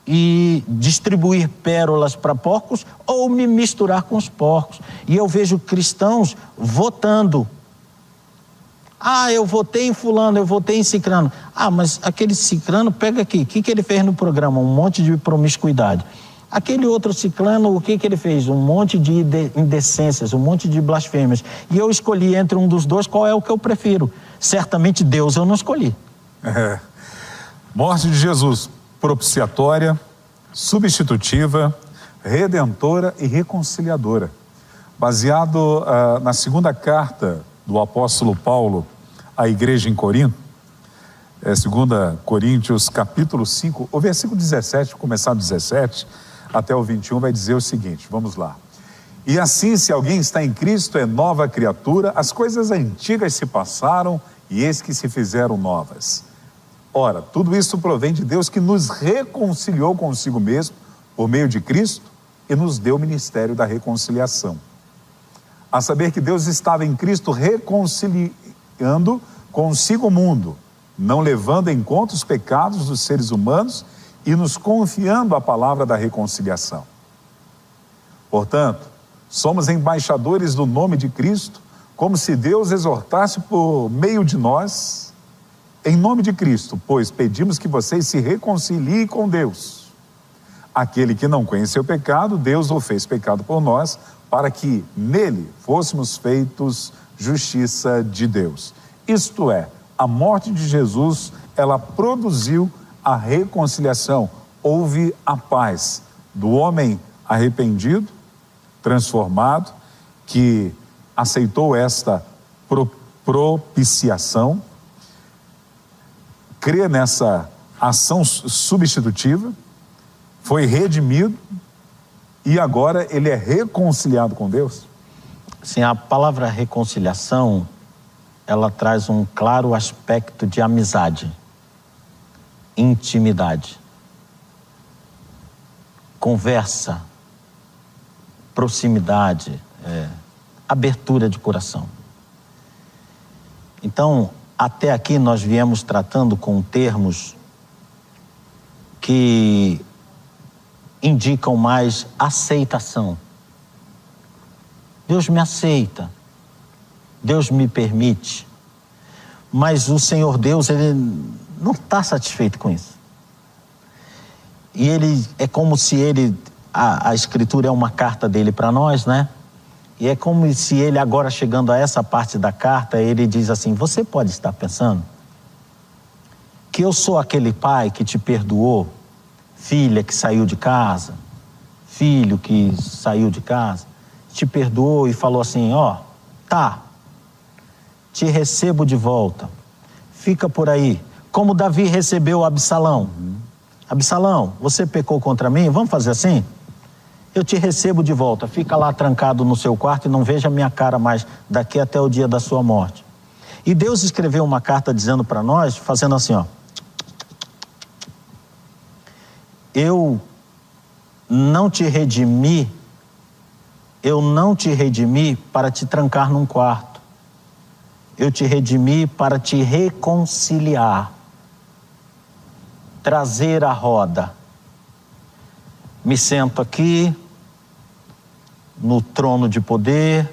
e distribuir pérolas para porcos ou me misturar com os porcos. E eu vejo cristãos votando. Eu votei em fulano, eu votei em cicrano. Mas aquele cicrano, pega aqui, o que ele fez no programa? Um monte de promiscuidade. Aquele outro ciclano, o que ele fez? Um monte de indecências, um monte de blasfêmias. E eu escolhi entre um dos dois qual é o que eu prefiro. Certamente Deus eu não escolhi. Morte de Jesus, propiciatória, substitutiva, redentora e reconciliadora. Baseado na segunda carta do apóstolo Paulo à igreja em Corinto, 2 Coríntios capítulo 5, o versículo 17, começar 17 até o 21, vai dizer o seguinte, vamos lá. E assim, se alguém está em Cristo, é nova criatura, as coisas antigas se passaram e eis que se fizeram novas. Ora, tudo isso provém de Deus que nos reconciliou consigo mesmo por meio de Cristo e nos deu o ministério da reconciliação. A saber que Deus estava em Cristo reconciliando consigo o mundo, não levando em conta os pecados dos seres humanos e nos confiando a palavra da reconciliação. Portanto, somos embaixadores do nome de Cristo, como se Deus exortasse por meio de nós, em nome de Cristo, pois pedimos que vocês se reconciliem com Deus. Aquele que não conheceu pecado, Deus o fez pecado por nós, para que nele fôssemos feitos justiça de Deus. Isto é, a morte de Jesus, ela produziu a reconciliação. Houve a paz do homem arrependido, transformado, que aceitou esta propiciação, crê nessa ação substitutiva, foi redimido e agora ele é reconciliado com Deus? Sim, a palavra reconciliação, ela traz um claro aspecto de amizade, intimidade, conversa, proximidade, abertura de coração. Então, até aqui nós viemos tratando com termos que indicam mais aceitação. Deus me aceita, Deus me permite, mas o Senhor Deus, ele não está satisfeito com isso. E ele, é como se ele, a Escritura é uma carta dele para nós, né? E é como se ele agora, chegando a essa parte da carta, ele diz assim: você pode estar pensando que eu sou aquele pai que te perdoou, filha que saiu de casa, filho que saiu de casa, te perdoou e falou assim: te recebo de volta, fica por aí, como Davi recebeu Absalão. Absalão, você pecou contra mim, vamos fazer assim? Eu te recebo de volta, fica lá trancado no seu quarto e não veja minha cara mais daqui até o dia da sua morte. E Deus escreveu uma carta dizendo para nós, fazendo assim, eu não te redimi para te trancar num quarto. Eu te redimi para te reconciliar, trazer a roda. Me sento aqui, no trono de poder,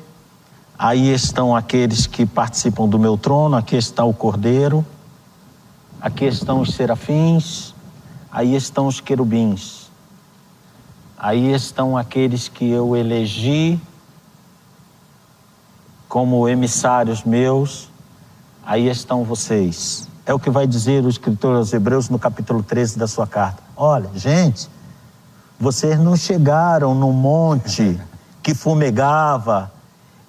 aí estão aqueles que participam do meu trono, aqui está o Cordeiro, aqui estão os serafins, aí estão os querubins, aí estão aqueles que eu elegi como emissários meus, aí estão vocês. É o que vai dizer o escritor aos Hebreus no capítulo 13 da sua carta. Olha, gente, Vocês não chegaram no monte que fumegava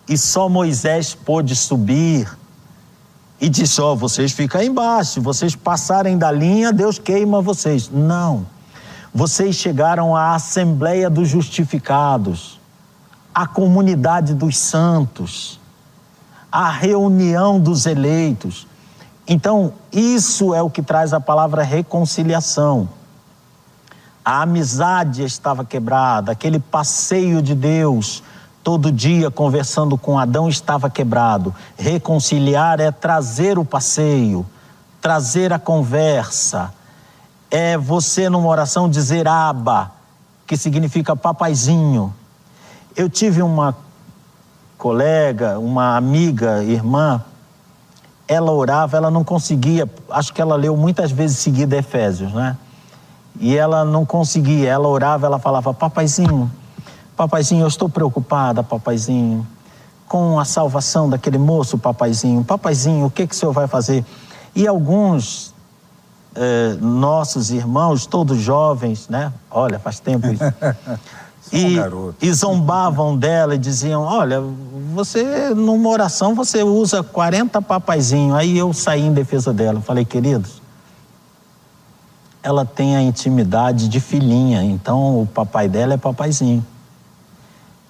e só Moisés pôde subir e disse, vocês ficam aí embaixo, se vocês passarem da linha, Deus queima vocês. Não. Vocês chegaram à Assembleia dos Justificados, à comunidade dos santos, à reunião dos eleitos. Então, isso é o que traz a palavra reconciliação. A amizade estava quebrada, aquele passeio de Deus todo dia conversando com Adão estava quebrado. Reconciliar é trazer o passeio, trazer a conversa. É você numa oração dizer Abba, que significa papaizinho. Eu tive uma colega, uma amiga, irmã, ela orava, ela não conseguia, acho que ela leu muitas vezes seguida Efésios, né? E ela não conseguia, ela orava, ela falava, papaizinho, eu estou preocupada, papaizinho, com a salvação daquele moço, papaizinho, o que o senhor vai fazer? E alguns nossos irmãos, todos jovens, né? Olha, faz tempo isso. E zombavam dela e diziam, olha, você numa oração você usa 40 papaizinhos. Aí eu saí em defesa dela, falei, queridos, ela tem a intimidade de filhinha, então o papai dela é papaizinho.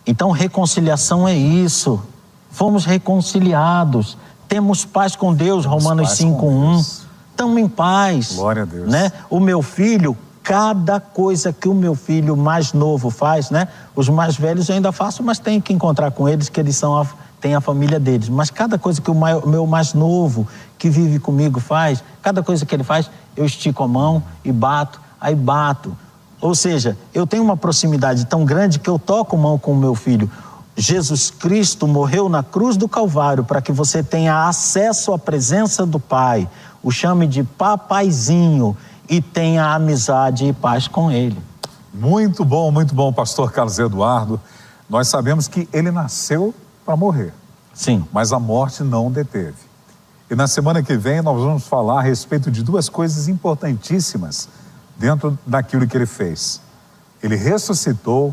Então reconciliação é isso, fomos reconciliados, temos paz com Deus, Romanos 5:1, estamos em paz. Glória a Deus. Né? O meu filho, cada coisa que o meu filho mais novo faz, né? Os mais velhos eu ainda faço, mas tenho que encontrar com eles, que eles têm a família deles. Mas cada coisa que o meu mais novo, que vive comigo, faz, cada coisa que ele faz, eu estico a mão e bato, aí bato. Ou seja, eu tenho uma proximidade tão grande que eu toco mão com o meu filho. Jesus Cristo morreu na cruz do Calvário para que você tenha acesso à presença do Pai, o chame de papaizinho, e tenha amizade e paz com Ele. Muito bom, pastor Carlos Eduardo. Nós sabemos que ele nasceu para morrer. Sim. Mas a morte não o deteve. E na semana que vem nós vamos falar a respeito de duas coisas importantíssimas dentro daquilo que ele fez. Ele ressuscitou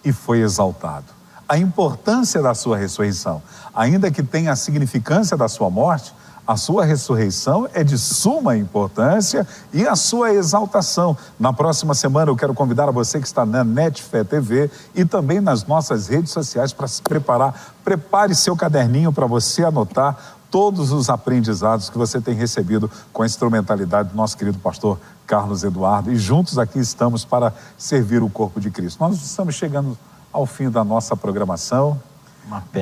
e foi exaltado. A importância da sua ressurreição, ainda que tenha a significância da sua morte, a sua ressurreição é de suma importância e a sua exaltação. Na próxima semana eu quero convidar a você que está na Netfé TV e também nas nossas redes sociais para se preparar. Prepare seu caderninho para você anotar todos os aprendizados que você tem recebido com a instrumentalidade do nosso querido pastor Carlos Eduardo. E juntos aqui estamos para servir o corpo de Cristo. Nós estamos chegando ao fim da nossa programação.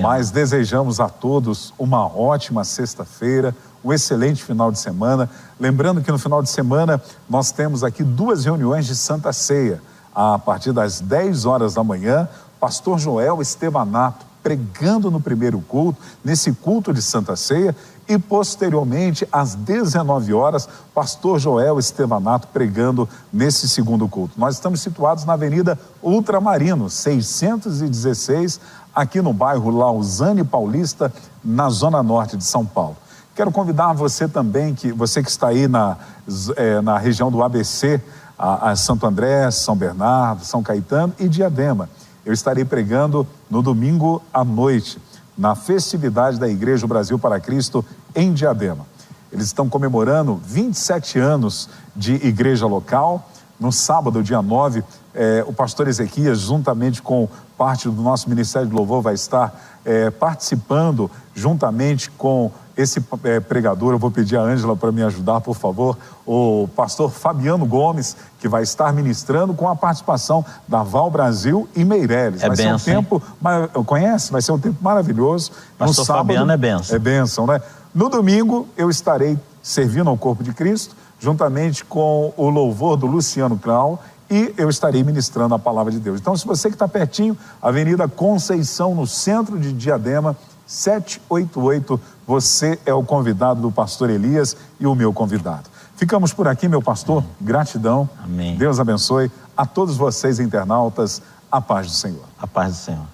Mas desejamos a todos uma ótima sexta-feira, um excelente final de semana. Lembrando que no final de semana nós temos aqui 2 reuniões de Santa Ceia. A partir das 10 horas da manhã, pastor Joel Estevanato pregando no primeiro culto, nesse culto de Santa Ceia, e posteriormente às 19 horas, pastor Joel Estevanato pregando nesse segundo culto. Nós estamos situados na Avenida Ultramarino, 616, aqui no bairro Lausanne Paulista, na zona norte de São Paulo. Quero convidar você também, você que está aí na região do ABC, a Santo André, São Bernardo, São Caetano e Diadema. Eu estarei pregando no domingo à noite, na festividade da Igreja Brasil para Cristo em Diadema. Eles estão comemorando 27 anos de igreja local. No sábado, dia 9, o pastor Ezequias, juntamente com parte do nosso Ministério de Louvor, vai estar participando, juntamente com esse pregador. Eu vou pedir a Ângela para me ajudar, por favor, o pastor Fabiano Gomes, que vai estar ministrando com a participação da Val Brasil e Meireles. Vai ser um tempo, conhece? Vai ser um tempo maravilhoso. Pastor Fabiano é bênção. É bênção, né? No domingo, eu estarei servindo ao corpo de Cristo, juntamente com o louvor do Luciano Clau, e eu estarei ministrando a palavra de Deus. Então, se você que está pertinho, Avenida Conceição, no centro de Diadema, 788, você é o convidado do pastor Elias e o meu convidado. Ficamos por aqui, meu pastor. Gratidão. Amém. Deus abençoe a todos vocês, internautas. A paz do Senhor. A paz do Senhor.